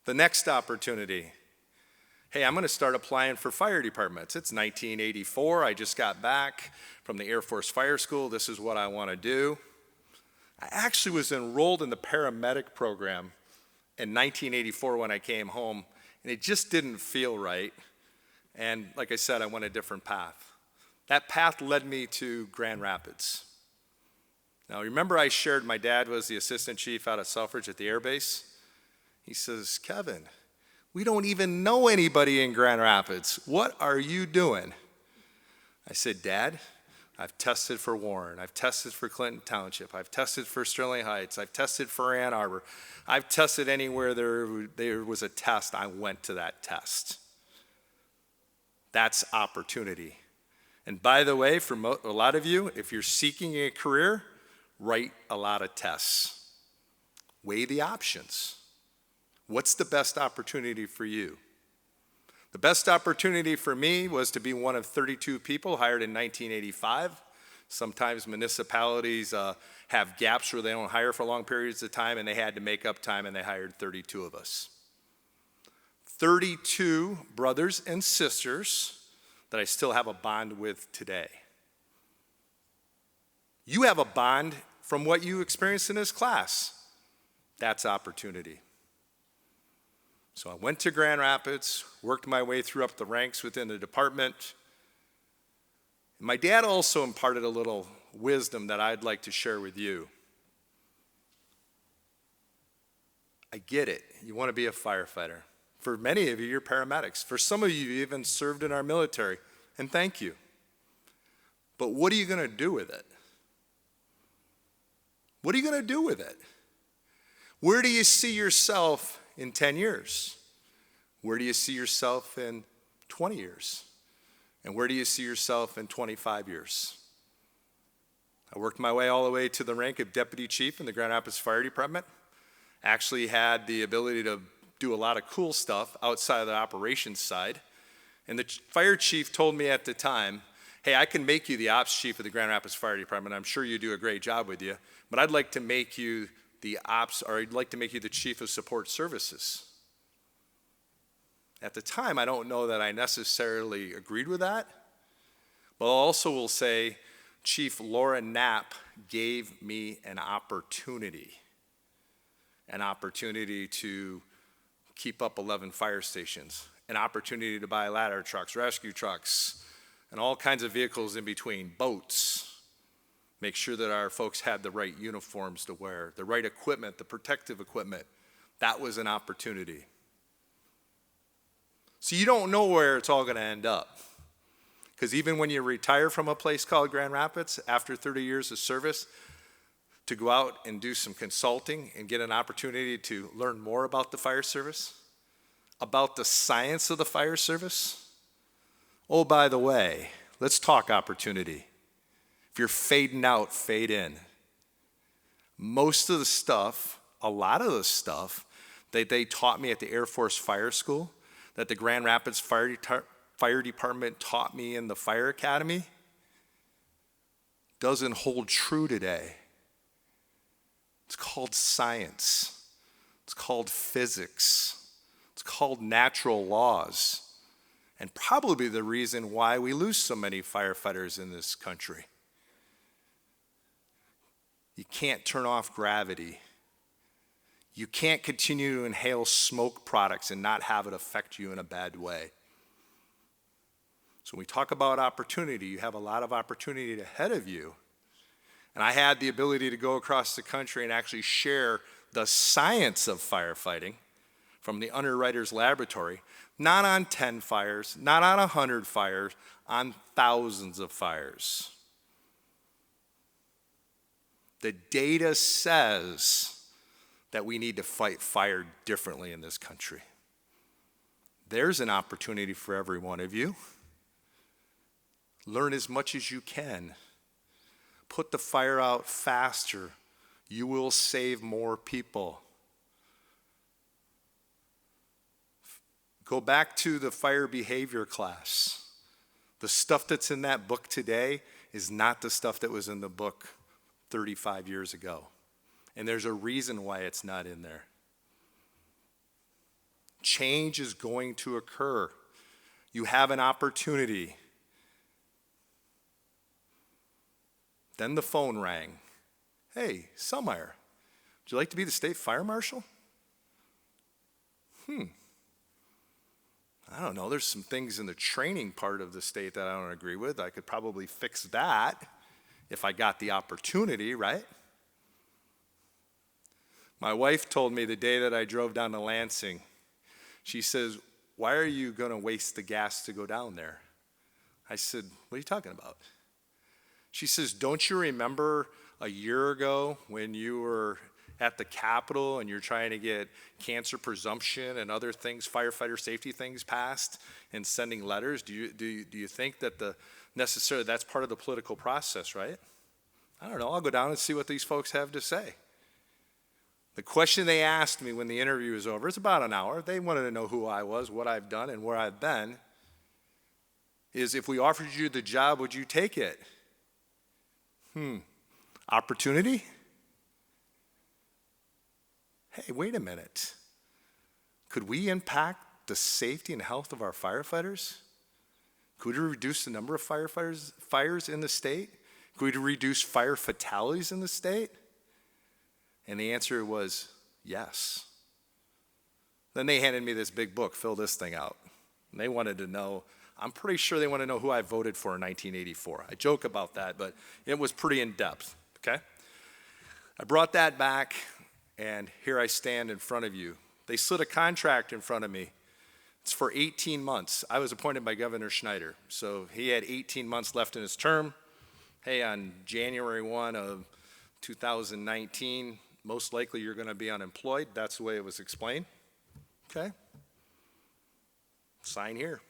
The next opportunity, hey, I'm going to start applying for fire departments. It's 1984. I just got back from the Air Force Fire School. This is what I want to do. I actually was enrolled in the paramedic program in 1984 when I came home, and it just didn't feel right. And like I said, I went a different path. That path led me to Grand Rapids. Now, remember I shared my dad was the assistant chief out of Selfridge at the Air Base? He says, Kevin, we don't even know anybody in Grand Rapids. What are you doing? I said, Dad, I've tested for Warren. I've tested for Clinton Township. I've tested for Sterling Heights. I've tested for Ann Arbor. I've tested anywhere there was a test. I went to that test. That's opportunity. And by the way, for a lot of you, if you're seeking a career, write a lot of tests. Weigh the options. What's the best opportunity for you? The best opportunity for me was to be one of 32 people hired in 1985. Sometimes municipalities have gaps where they don't hire for long periods of time, and they had to make up time, and they hired 32 of us. 32 brothers and sisters that I still have a bond with today. You have a bond from what you experienced in this class. That's opportunity. So I went to Grand Rapids, worked my way through up the ranks within the department. My dad also imparted a little wisdom that I'd like to share with you. I get it. You want to be a firefighter. For many of you, you're paramedics. For some of you, you even served in our military, and thank you. But what are you going to do with it? What are you going to do with it? Where do you see yourself in 10 years? Where do you see yourself in 20 years? And where do you see yourself in 25 years? I worked my way all the way to the rank of deputy chief in the Grand Rapids Fire Department. Actually had the ability to do a lot of cool stuff outside of the operations side. And the fire chief told me at the time, hey, I can make you the ops chief of the Grand Rapids Fire Department. I'm sure you do a great job with you, but I'd like to make you the ops, or I'd like to make you the chief of support services. At the time, I don't know that I necessarily agreed with that, but I also will say Chief Laura Knapp gave me an opportunity to keep up 11 fire stations, an opportunity to buy ladder trucks, rescue trucks, and all kinds of vehicles in between, boats. Make sure that our folks had the right uniforms to wear, the right equipment, the protective equipment. That was an opportunity. So you don't know where it's all going to end up. Because even when you retire from a place called Grand Rapids, after 30 years of service, to go out and do some consulting and get an opportunity to learn more about the fire service, about the science of the fire service. Oh, by the way, let's talk opportunity. If you're fading out, fade in. Most of the stuff, a lot of the stuff that they taught me at the Air Force Fire School, that the Grand Rapids Fire Department taught me in the Fire Academy, doesn't hold true today. It's called science. It's called physics. It's called natural laws. and probably the reason why we lose so many firefighters in this country. You can't turn off gravity. You can't continue to inhale smoke products and not have it affect you in a bad way. So when we talk about opportunity, you have a lot of opportunity ahead of you. And I had the ability to go across the country and actually share the science of firefighting from the Underwriters Laboratory, not on 10 fires, not on 100 fires, on thousands of fires. The data says that we need to fight fire differently in this country. There's an opportunity for every one of you. Learn as much as you can. Put the fire out faster. You will save more people. Go back to the fire behavior class. The stuff that's in that book today is not the stuff that was in the book 35 years ago. And there's a reason why it's not in there. Change is going to occur. You have an opportunity. Then the phone rang. Hey, Selmeyer, would you like to be the state fire marshal? I don't know, there's some things in the training part of the state that I don't agree with. I could probably fix that if I got the opportunity, right? My wife told me the day that I drove down to Lansing, she says, why are you going to waste the gas to go down there? I said, what are you talking about? She says, don't you remember a year ago when you were at the Capitol and you're trying to get cancer presumption and other things, firefighter safety things passed and sending letters? Do you think that necessarily that's part of the political process, right? I don't know. I'll go down and see what these folks have to say. The question they asked me when the interview was over, it's about an hour. They wanted to know who I was, what I've done, and where I've been, is if we offered you the job, would you take it? Opportunity? Hey, wait a minute. Could we impact the safety and health of our firefighters? Could we reduce the number of fires in the state? Could we reduce fire fatalities in the state? And the answer was yes. Then they handed me this big book, fill this thing out. And they wanted to know, I'm pretty sure they want to know who I voted for in 1984. I joke about that, but it was pretty in-depth, okay? I brought that back, and here I stand in front of you. They slid a contract in front of me. It's for 18 months. I was appointed by Governor Schneider, so he had 18 months left in his term. Hey, on January 1 of 2019, most likely you're going to be unemployed. That's the way it was explained. Okay? Sign here.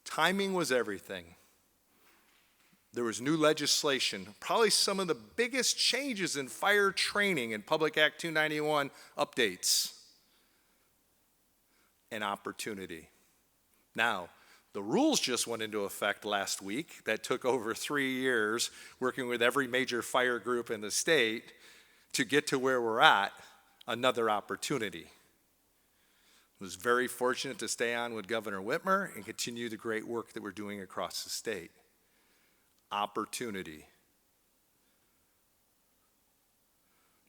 Timing was everything. There was new legislation, probably some of the biggest changes in fire training in Public Act 291 updates. An opportunity. Now, the rules just went into effect last week that took over 3 years working with every major fire group in the state to get to where we're at, another opportunity. I was very fortunate to stay on with Governor Whitmer and continue the great work that we're doing across the state. Opportunity.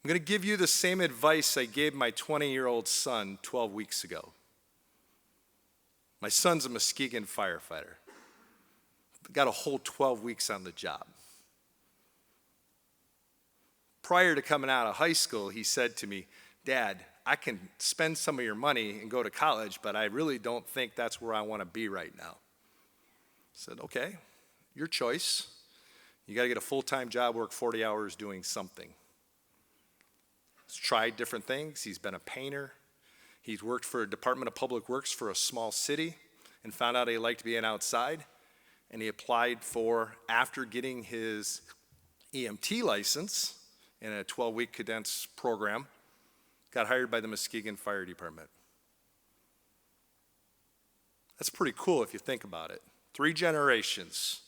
I'm going to give you the same advice I gave my 20-year-old son 12 weeks ago. My son's a Muskegon firefighter. Got a whole 12 weeks on the job. Prior to coming out of high school, he said to me, Dad, I can spend some of your money and go to college, but I really don't think that's where I want to be right now. I said, okay, your choice. You got to get a full-time job, work 40 hours doing something. He's tried different things. He's been a painter. He's worked for a Department of Public Works for a small city and found out he liked being outside. And he applied for, after getting his EMT license in a 12-week condensed program, got hired by the Muskegon Fire Department. That's pretty cool if you think about it. 3 generations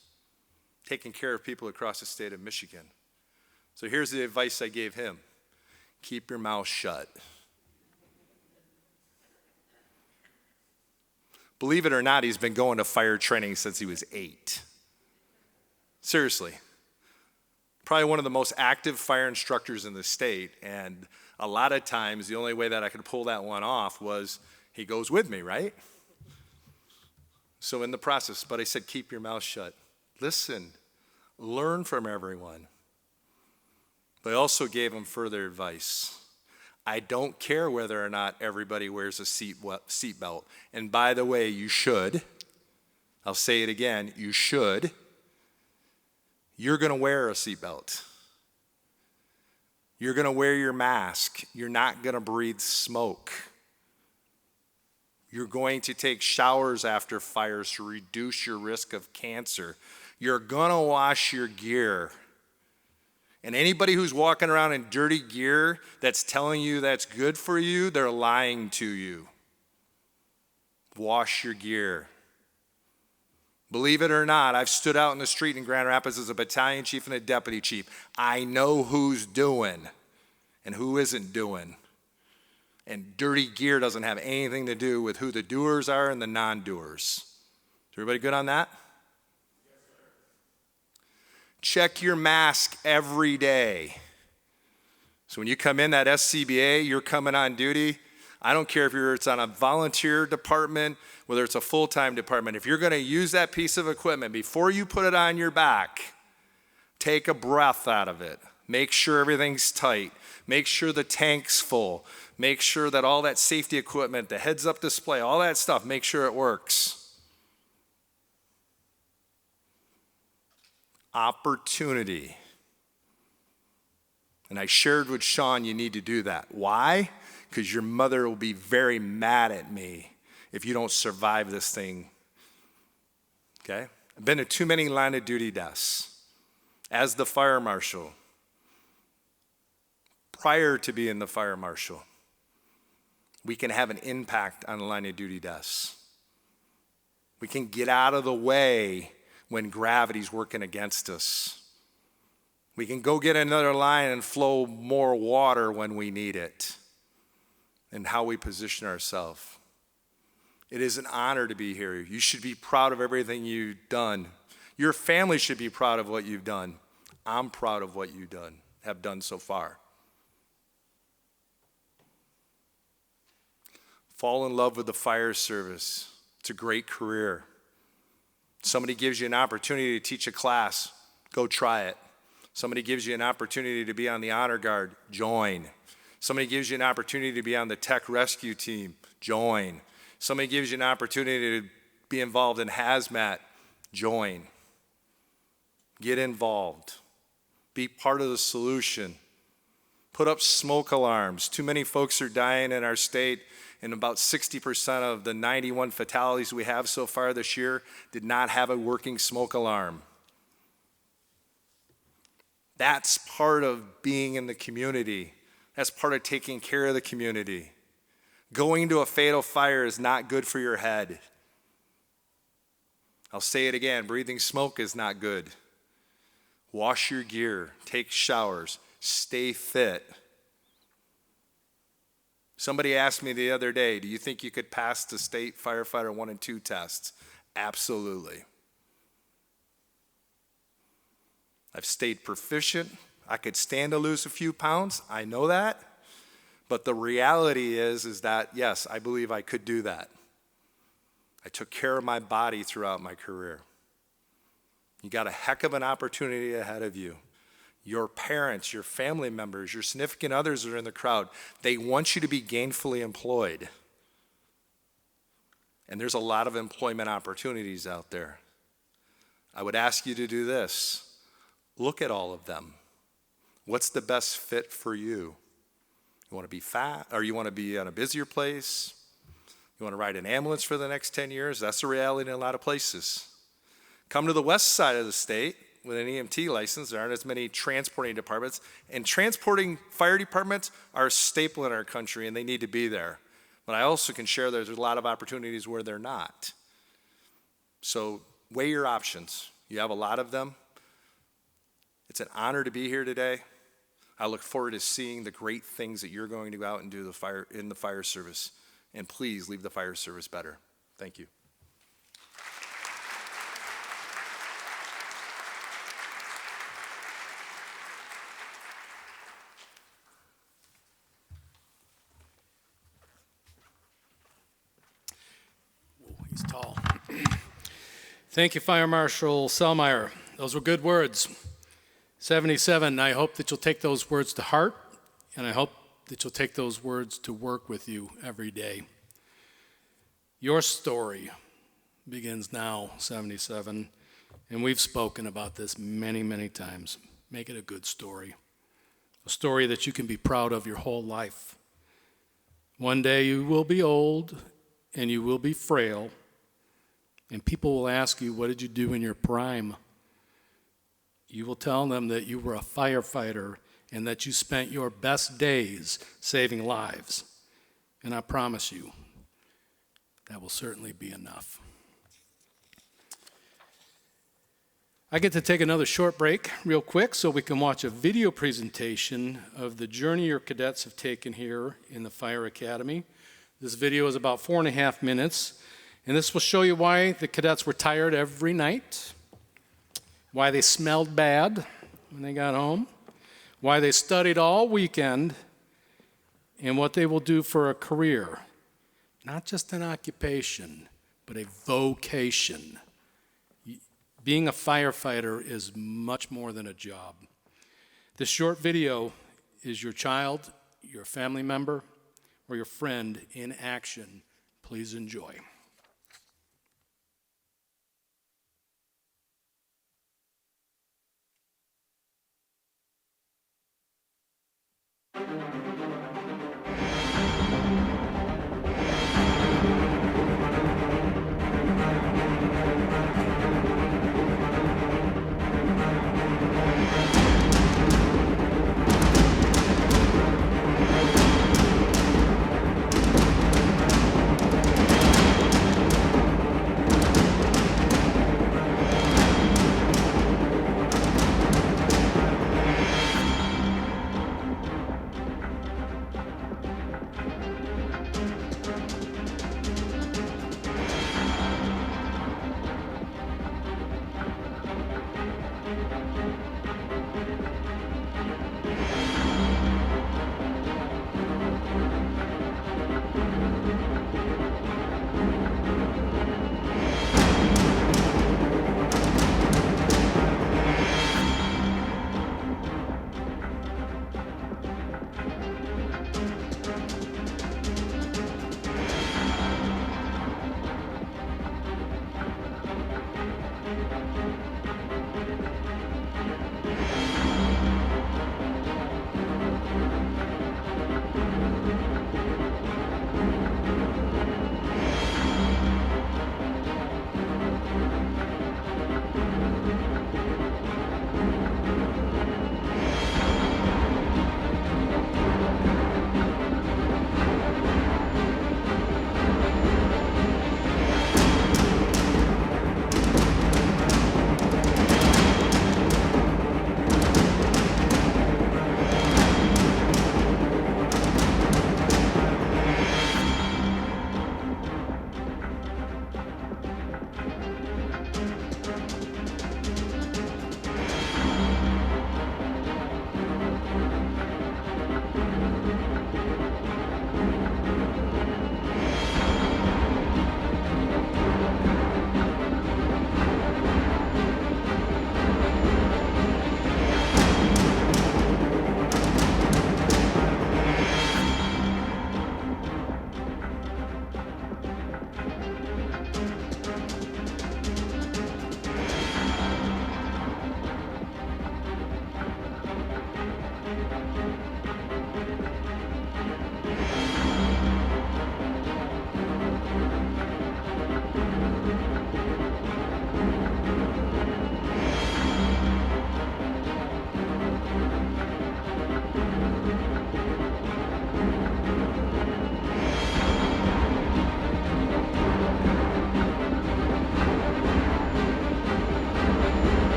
taking care of people across the state of Michigan. So here's the advice I gave him. Keep your mouth shut. Believe it or not, he's been going to fire training since he was 8. Seriously. Probably one of the most active fire instructors in the state, and a lot of times the only way that I could pull that one off was he goes with me, right? So in the process, but I said, keep your mouth shut. Listen, learn from everyone. But I also gave him further advice. I don't care whether or not everybody wears a seat belt. And by the way, you should. I'll say it again, you should. You're going to wear a seatbelt. You're going to wear your mask. You're not going to breathe smoke. You're going to take showers after fires to reduce your risk of cancer. You're going to wash your gear. And anybody who's walking around in dirty gear that's telling you that's good for you, they're lying to you. Wash your gear. Believe it or not, I've stood out in the street in Grand Rapids as a battalion chief and a deputy chief. I know who's doing and who isn't doing. And dirty gear doesn't have anything to do with who the doers are and the non-doers. Is everybody good on that? Yes, sir. Check your mask every day. So when you come in that SCBA, you're coming on duty. I don't care if it's on a volunteer department, whether it's a full-time department. If you're going to use that piece of equipment, before you put it on your back, take a breath out of it. Make sure everything's tight. Make sure the tank's full. Make sure that all that safety equipment, the heads-up display, all that stuff, make sure it works. Opportunity. And I shared with Sean, you need to do that. Why? Because your mother will be very mad at me if you don't survive this thing. Okay? I've been to too many line of duty deaths. As the fire marshal, prior to being the fire marshal, we can have an impact on the line of duty deaths. We can get out of the way when gravity's working against us. We can go get another line and flow more water when we need it. And how we position ourselves. It is an honor to be here. You should be proud of everything you've done. Your family should be proud of what you've done. I'm proud of what you have done so far. Fall in love with the fire service. It's a great career. Somebody gives you an opportunity to teach a class, go try it. Somebody gives you an opportunity to be on the honor guard, join. Somebody gives you an opportunity to be on the tech rescue team, join. Somebody gives you an opportunity to be involved in hazmat, join. Get involved. Be part of the solution. Put up smoke alarms. Too many folks are dying in our state, and about 60% of the 91 fatalities we have so far this year did not have a working smoke alarm. That's part of being in the community. That's part of taking care of the community. Going to a fatal fire is not good for your head. I'll say it again, breathing smoke is not good. Wash your gear, take showers, stay fit. Somebody asked me the other day, do you think you could pass the state firefighter 1 and 2 tests? Absolutely. I've stayed proficient. I could stand to lose a few pounds. I know that. But the reality is that, yes, I believe I could do that. I took care of my body throughout my career. You got a heck of an opportunity ahead of you. Your parents, your family members, your significant others are in the crowd. They want you to be gainfully employed. And there's a lot of employment opportunities out there. I would ask you to do this. Look at all of them. What's the best fit for you? You want to be fat, or you want to be on a busier place? You want to ride an ambulance for the next 10 years? That's the reality in a lot of places. Come to the west side of the state with an EMT license. There aren't as many transporting departments. And transporting fire departments are a staple in our country, and they need to be there. But I also can share there's a lot of opportunities where they're not. So weigh your options. You have a lot of them. It's an honor to be here today. I look forward to seeing the great things that you're going to go out and do in the fire service. And please leave the fire service better. Thank you. He's tall. Thank you, Fire Marshal Selmeyer. Those were good words. 77, I hope that you'll take those words to heart, and I hope that you'll take those words to work with you every day. Your story begins now, 77, and we've spoken about this many, many times. Make it a good story, a story that you can be proud of your whole life. One day you will be old and you will be frail, and people will ask you, what did you do in your prime? You will tell them that you were a firefighter and that you spent your best days saving lives. And I promise you, that will certainly be enough. I get to take another short break real quick so we can watch a video presentation of the journey your cadets have taken here in the Fire Academy. This video is about 4.5 minutes, and this will show you why the cadets were tired every night, why they smelled bad when they got home, why they studied all weekend, and what they will do for a career. Not just an occupation, but a vocation. Being a firefighter is much more than a job. This short video is your child, your family member, or your friend in action. Please enjoy.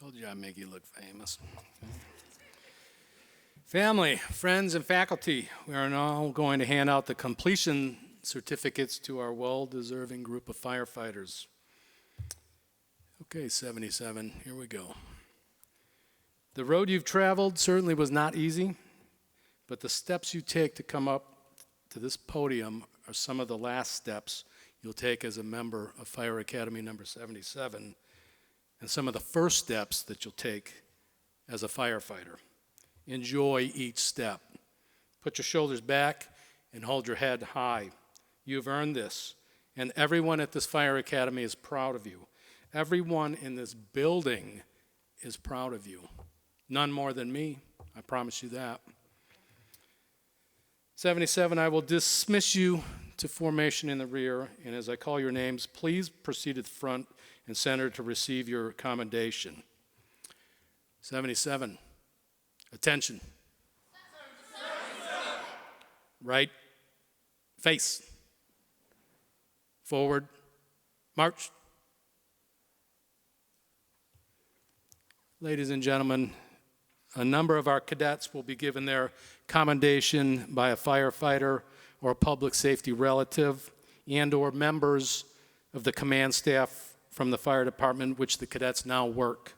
Told you I'd make you look famous. Family, friends, and faculty, we are now going to hand out the completion certificates to our well-deserving group of firefighters. Okay, 77, here we go. The road you've traveled certainly was not easy, but the steps you take to come up to this podium are some of the last steps you'll take as a member of Fire Academy number 77, and some of the first steps that you'll take as a firefighter. Enjoy each step. Put your shoulders back and hold your head high. You've earned this, and everyone at this Fire Academy is proud of you. Everyone in this building is proud of you. None more than me, I promise you that. 77, I will dismiss you to formation in the rear, and as I call your names, please proceed to the front and center to receive your commendation. 77, attention. 77. Right, face, forward, march. Ladies and gentlemen, a number of our cadets will be given their commendation by a firefighter or a public safety relative and or members of the command staff from the fire department, which the cadets now work.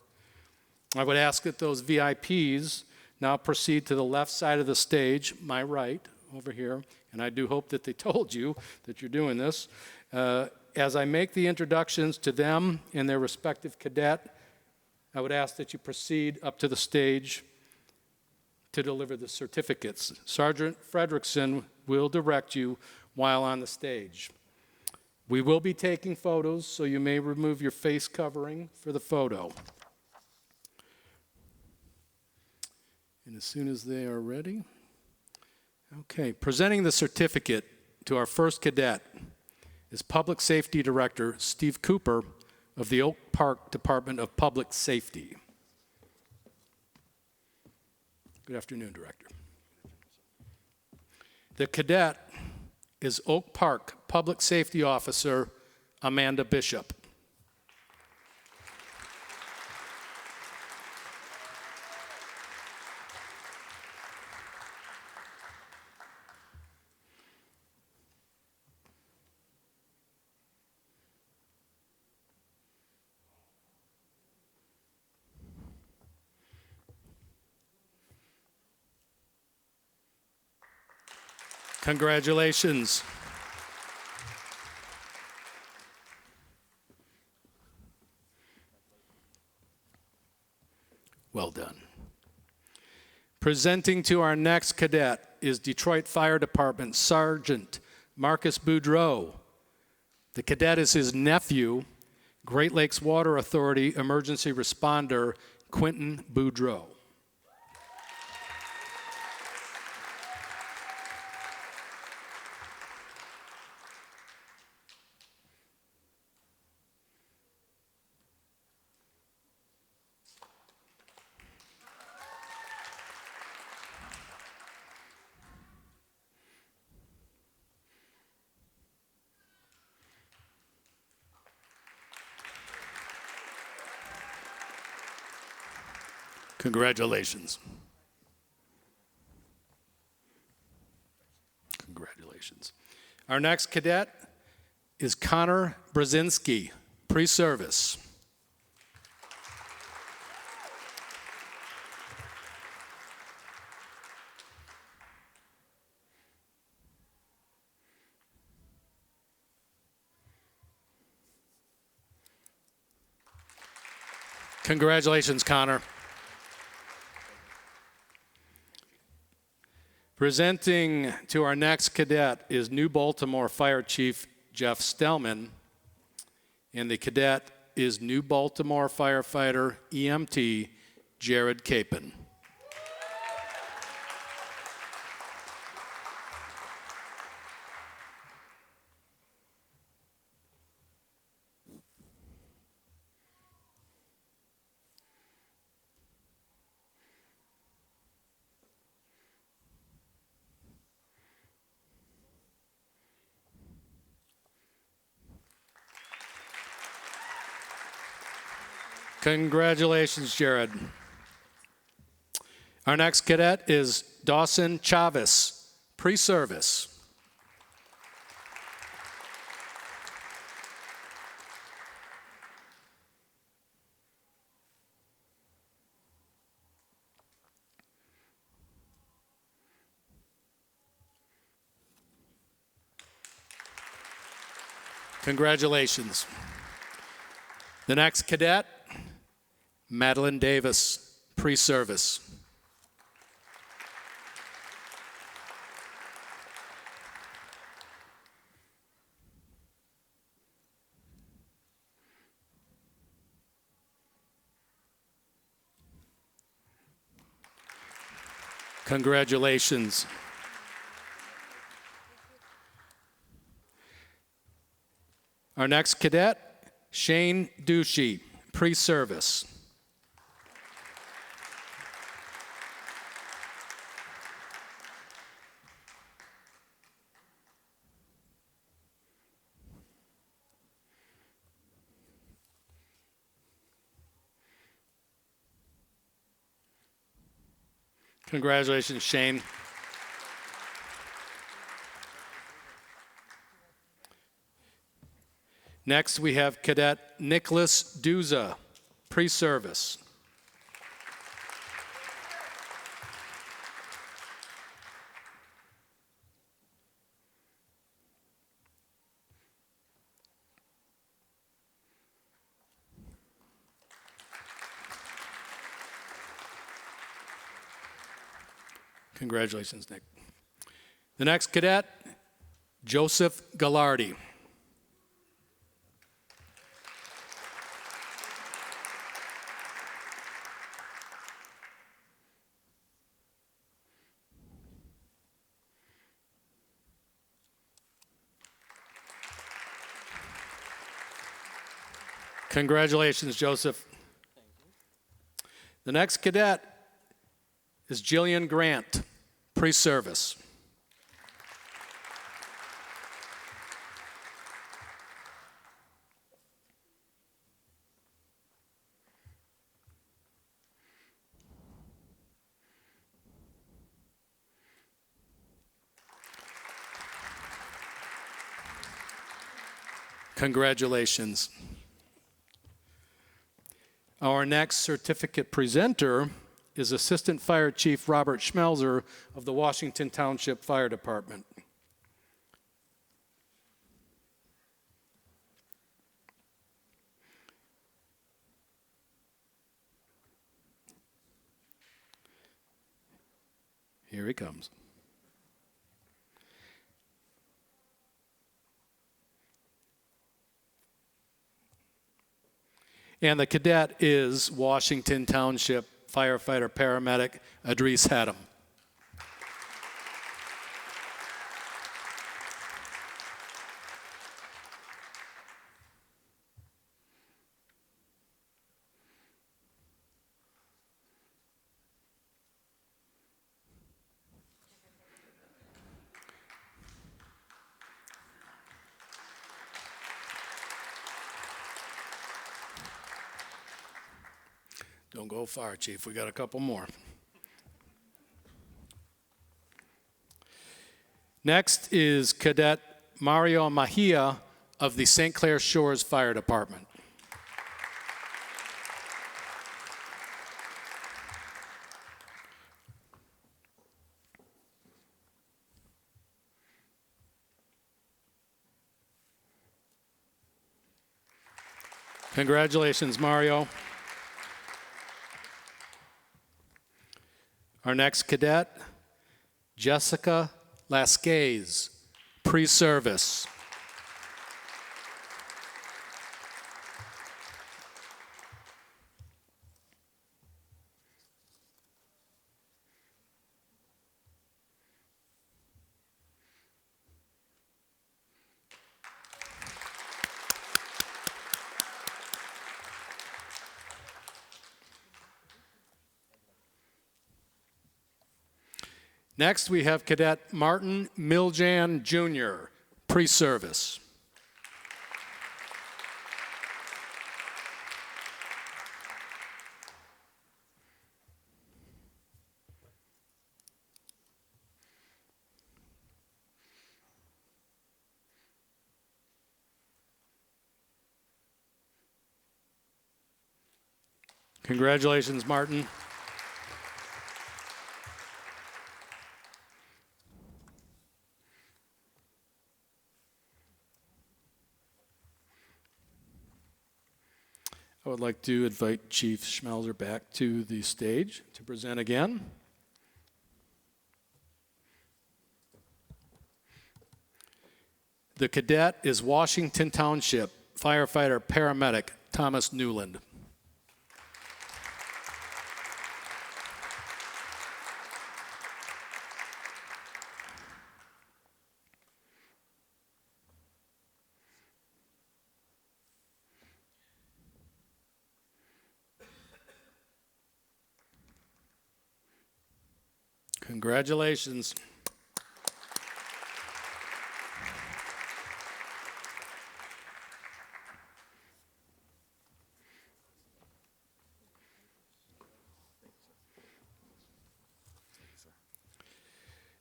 I would ask that those VIPs now proceed to the left side of the stage, my right, over here, and I do hope that they told you that you're doing this. As I make the introductions to them and their respective cadet, I would ask that you proceed up to the stage to deliver the certificates. Sergeant Fredrickson will direct you while on the stage. We will be taking photos, so you may remove your face covering for the photo. And as soon as they are ready, okay, presenting the certificate to our first cadet is Public Safety Director Steve Cooper of the Oak Park Department of Public Safety. Good afternoon, Director. The cadet is Oak Park Public Safety Officer Amanda Bishop. Congratulations. Well done. Presenting to our next cadet is Detroit Fire Department Sergeant Marcus Boudreaux. The cadet is his nephew, Great Lakes Water Authority emergency responder Quentin Boudreaux. Congratulations. Congratulations. Our next cadet is Connor Brzezinski, pre-service. Congratulations, Connor. Presenting to our next cadet is New Baltimore Fire Chief Jeff Stellman, and the cadet is New Baltimore Firefighter EMT Jared Capon. Congratulations, Jared. Our next cadet is Dawson Chavez, pre-service. Congratulations. The next cadet, Madeline Davis, pre-service. Congratulations. Our next cadet, Shane Ducey, pre-service. Congratulations, Shane. Next, we have Cadet Nicholas Duza, pre-service. Congratulations, Nick. The next cadet, Joseph Gallardi. Congratulations, Joseph. The next cadet is Jillian Grant, pre-service. Congratulations. Our next certificate presenter is Assistant Fire Chief Robert Schmelzer of the Washington Township Fire Department. Here he comes. And the cadet is Washington Township Firefighter Paramedic Adris Haddam. Don't go far, Chief. We got a couple more. Next is Cadet Mario Mahia of the St. Clair Shores Fire Department. Congratulations, Mario. Our next cadet, Jessica Lasquez, pre-service. Next, we have Cadet Martin Miljan Jr., pre-service. Congratulations, Martin. I would like to invite Chief Schmelzer back to the stage to present again. The cadet is Washington Township Firefighter Paramedic Thomas Newland. Congratulations.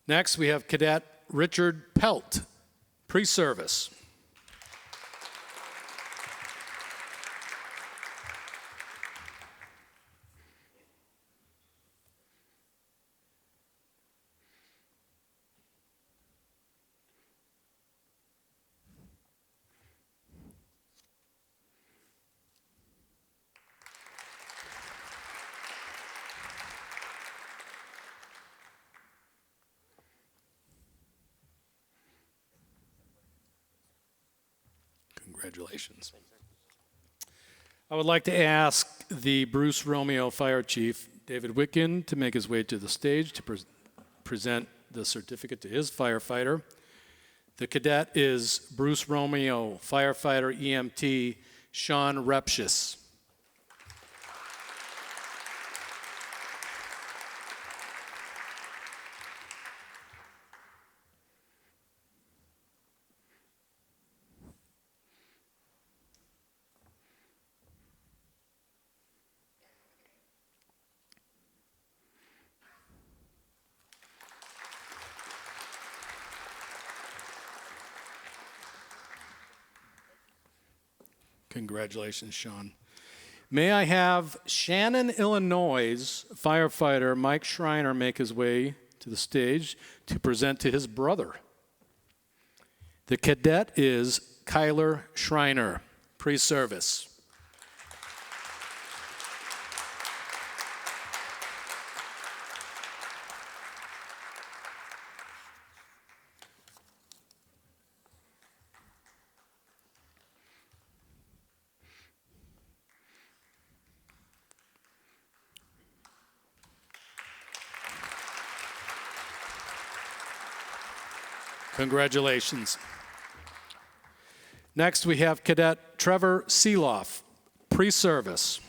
Next, we have Cadet Richard Pelt, pre-service. Congratulations. I would like to ask the Bruce Romeo Fire Chief, David Witkin, to make his way to the stage to present the certificate to his firefighter. The cadet is Bruce Romeo, firefighter EMT Sean Repshis. Congratulations, Sean. May I have Shannon, Illinois firefighter Mike Schreiner make his way to the stage to present to his brother. The cadet is Kyler Schreiner, pre-service. Congratulations. Next, we have Cadet Trevor Seeloff, pre-service.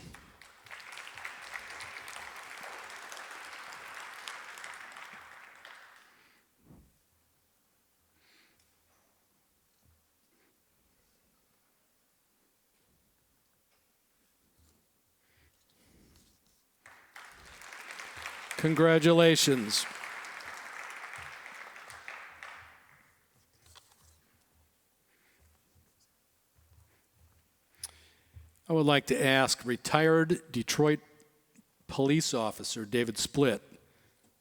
Congratulations. I would like to ask retired Detroit police officer David Splitt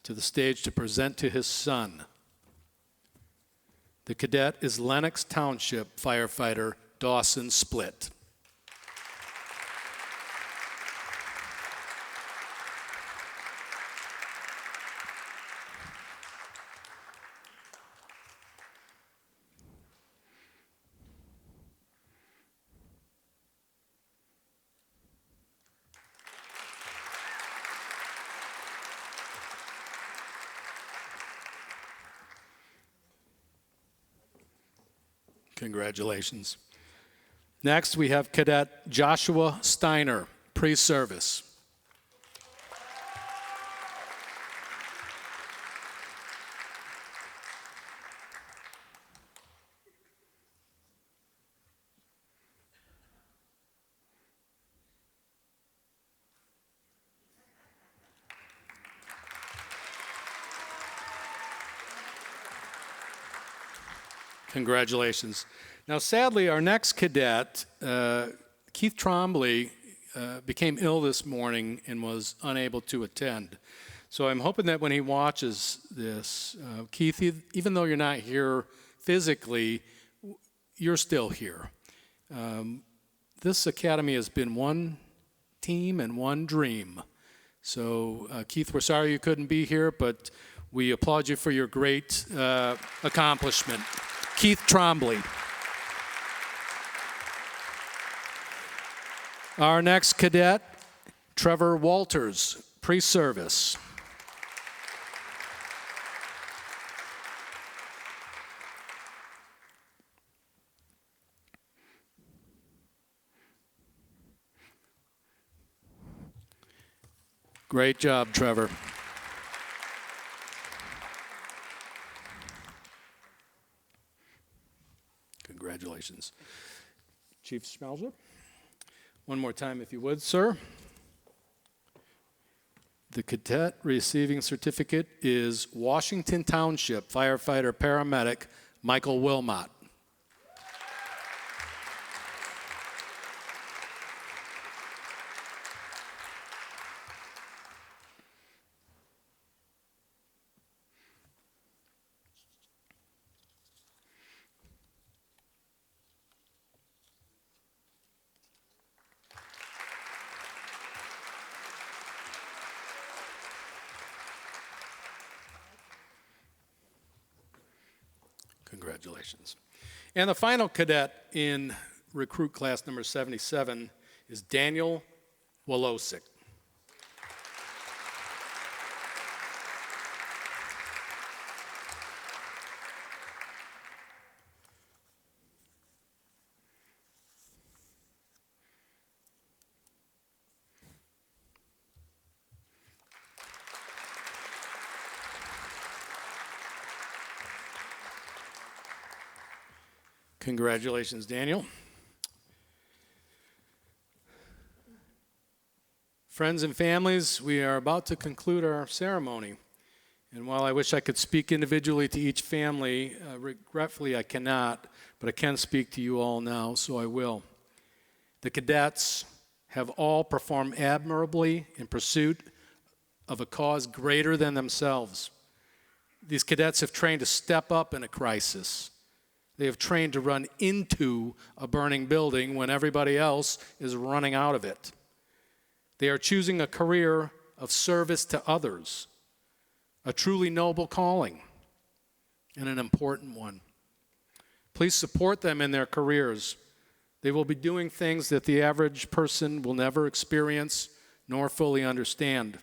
to the stage to present to his son. The cadet is Lenox Township firefighter Dawson Splitt. Congratulations. Next, we have Cadet Joshua Steiner, pre-service. Congratulations. Now, sadly, our next cadet, Keith Trombley, became ill this morning and was unable to attend. So I'm hoping that when he watches this, Keith, even though you're not here physically, you're still here. This academy has been one team and one dream. So, Keith, we're sorry you couldn't be here, but we applaud you for your great accomplishment. Keith Trombley. Our next cadet, Trevor Walters, pre-service. Great job, Trevor. Congratulations. Chief Schmelzer, one more time if you would, sir. The cadet receiving certificate is Washington Township Firefighter Paramedic Michael Wilmot. Congratulations. And the final cadet in recruit class number 77 is Daniel Wolosik. Congratulations, Daniel. Friends and families, we are about to conclude our ceremony. And while I wish I could speak individually to each family, regretfully I cannot, but I can speak to you all now, so I will. The cadets have all performed admirably in pursuit of a cause greater than themselves. These cadets have trained to step up in a crisis. They have trained to run into a burning building when everybody else is running out of it. They are choosing a career of service to others, a truly noble calling, and an important one. Please support them in their careers. They will be doing things that the average person will never experience nor fully understand.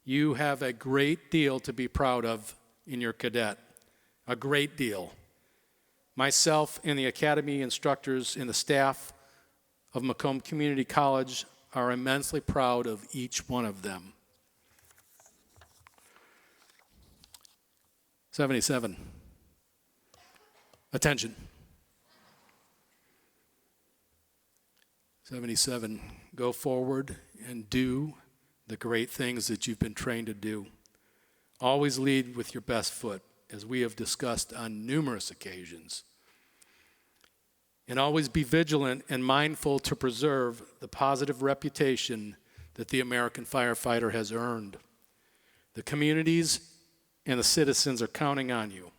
You have a great deal to be proud of in your cadet, a great deal. Myself and the academy instructors and the staff of Macomb Community College are immensely proud of each one of them. 77. Attention. 77. Go forward and do the great things that you've been trained to do. Always lead with your best foot, as we have discussed on numerous occasions. And always be vigilant and mindful to preserve the positive reputation that the American firefighter has earned. The communities and the citizens are counting on you.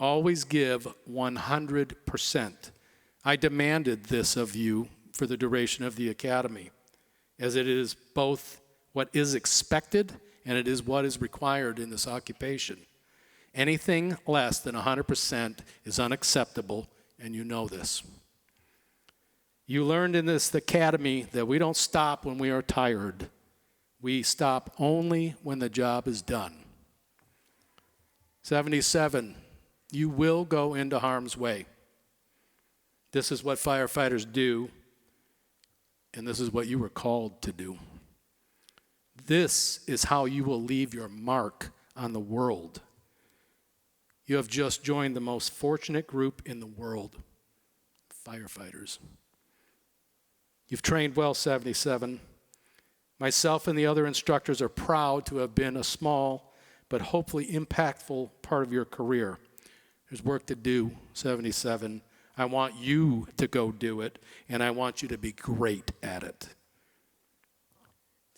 Always give 100%. I demanded this of you for the duration of the academy, as it is both what is expected and it is what is required in this occupation. Anything less than 100% is unacceptable, and you know this. You learned in this academy that we don't stop when we are tired. We stop only when the job is done. 77, you will go into harm's way. This is what firefighters do, and this is what you were called to do. This is how you will leave your mark on the world. You have just joined the most fortunate group in the world, firefighters. You've trained well, 77. Myself and the other instructors are proud to have been a small but hopefully impactful part of your career. There's work to do, 77. I want you to go do it, and I want you to be great at it.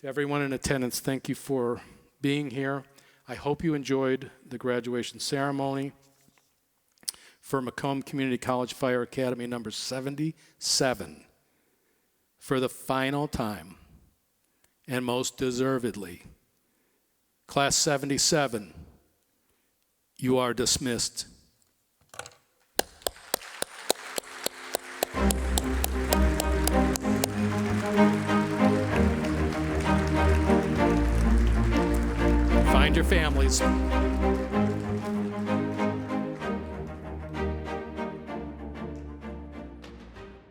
To everyone in attendance, thank you for being here. I hope you enjoyed the graduation ceremony for Macomb Community College Fire Academy number 77 for the final time, and most deservedly. Class 77, you are dismissed. Find your families.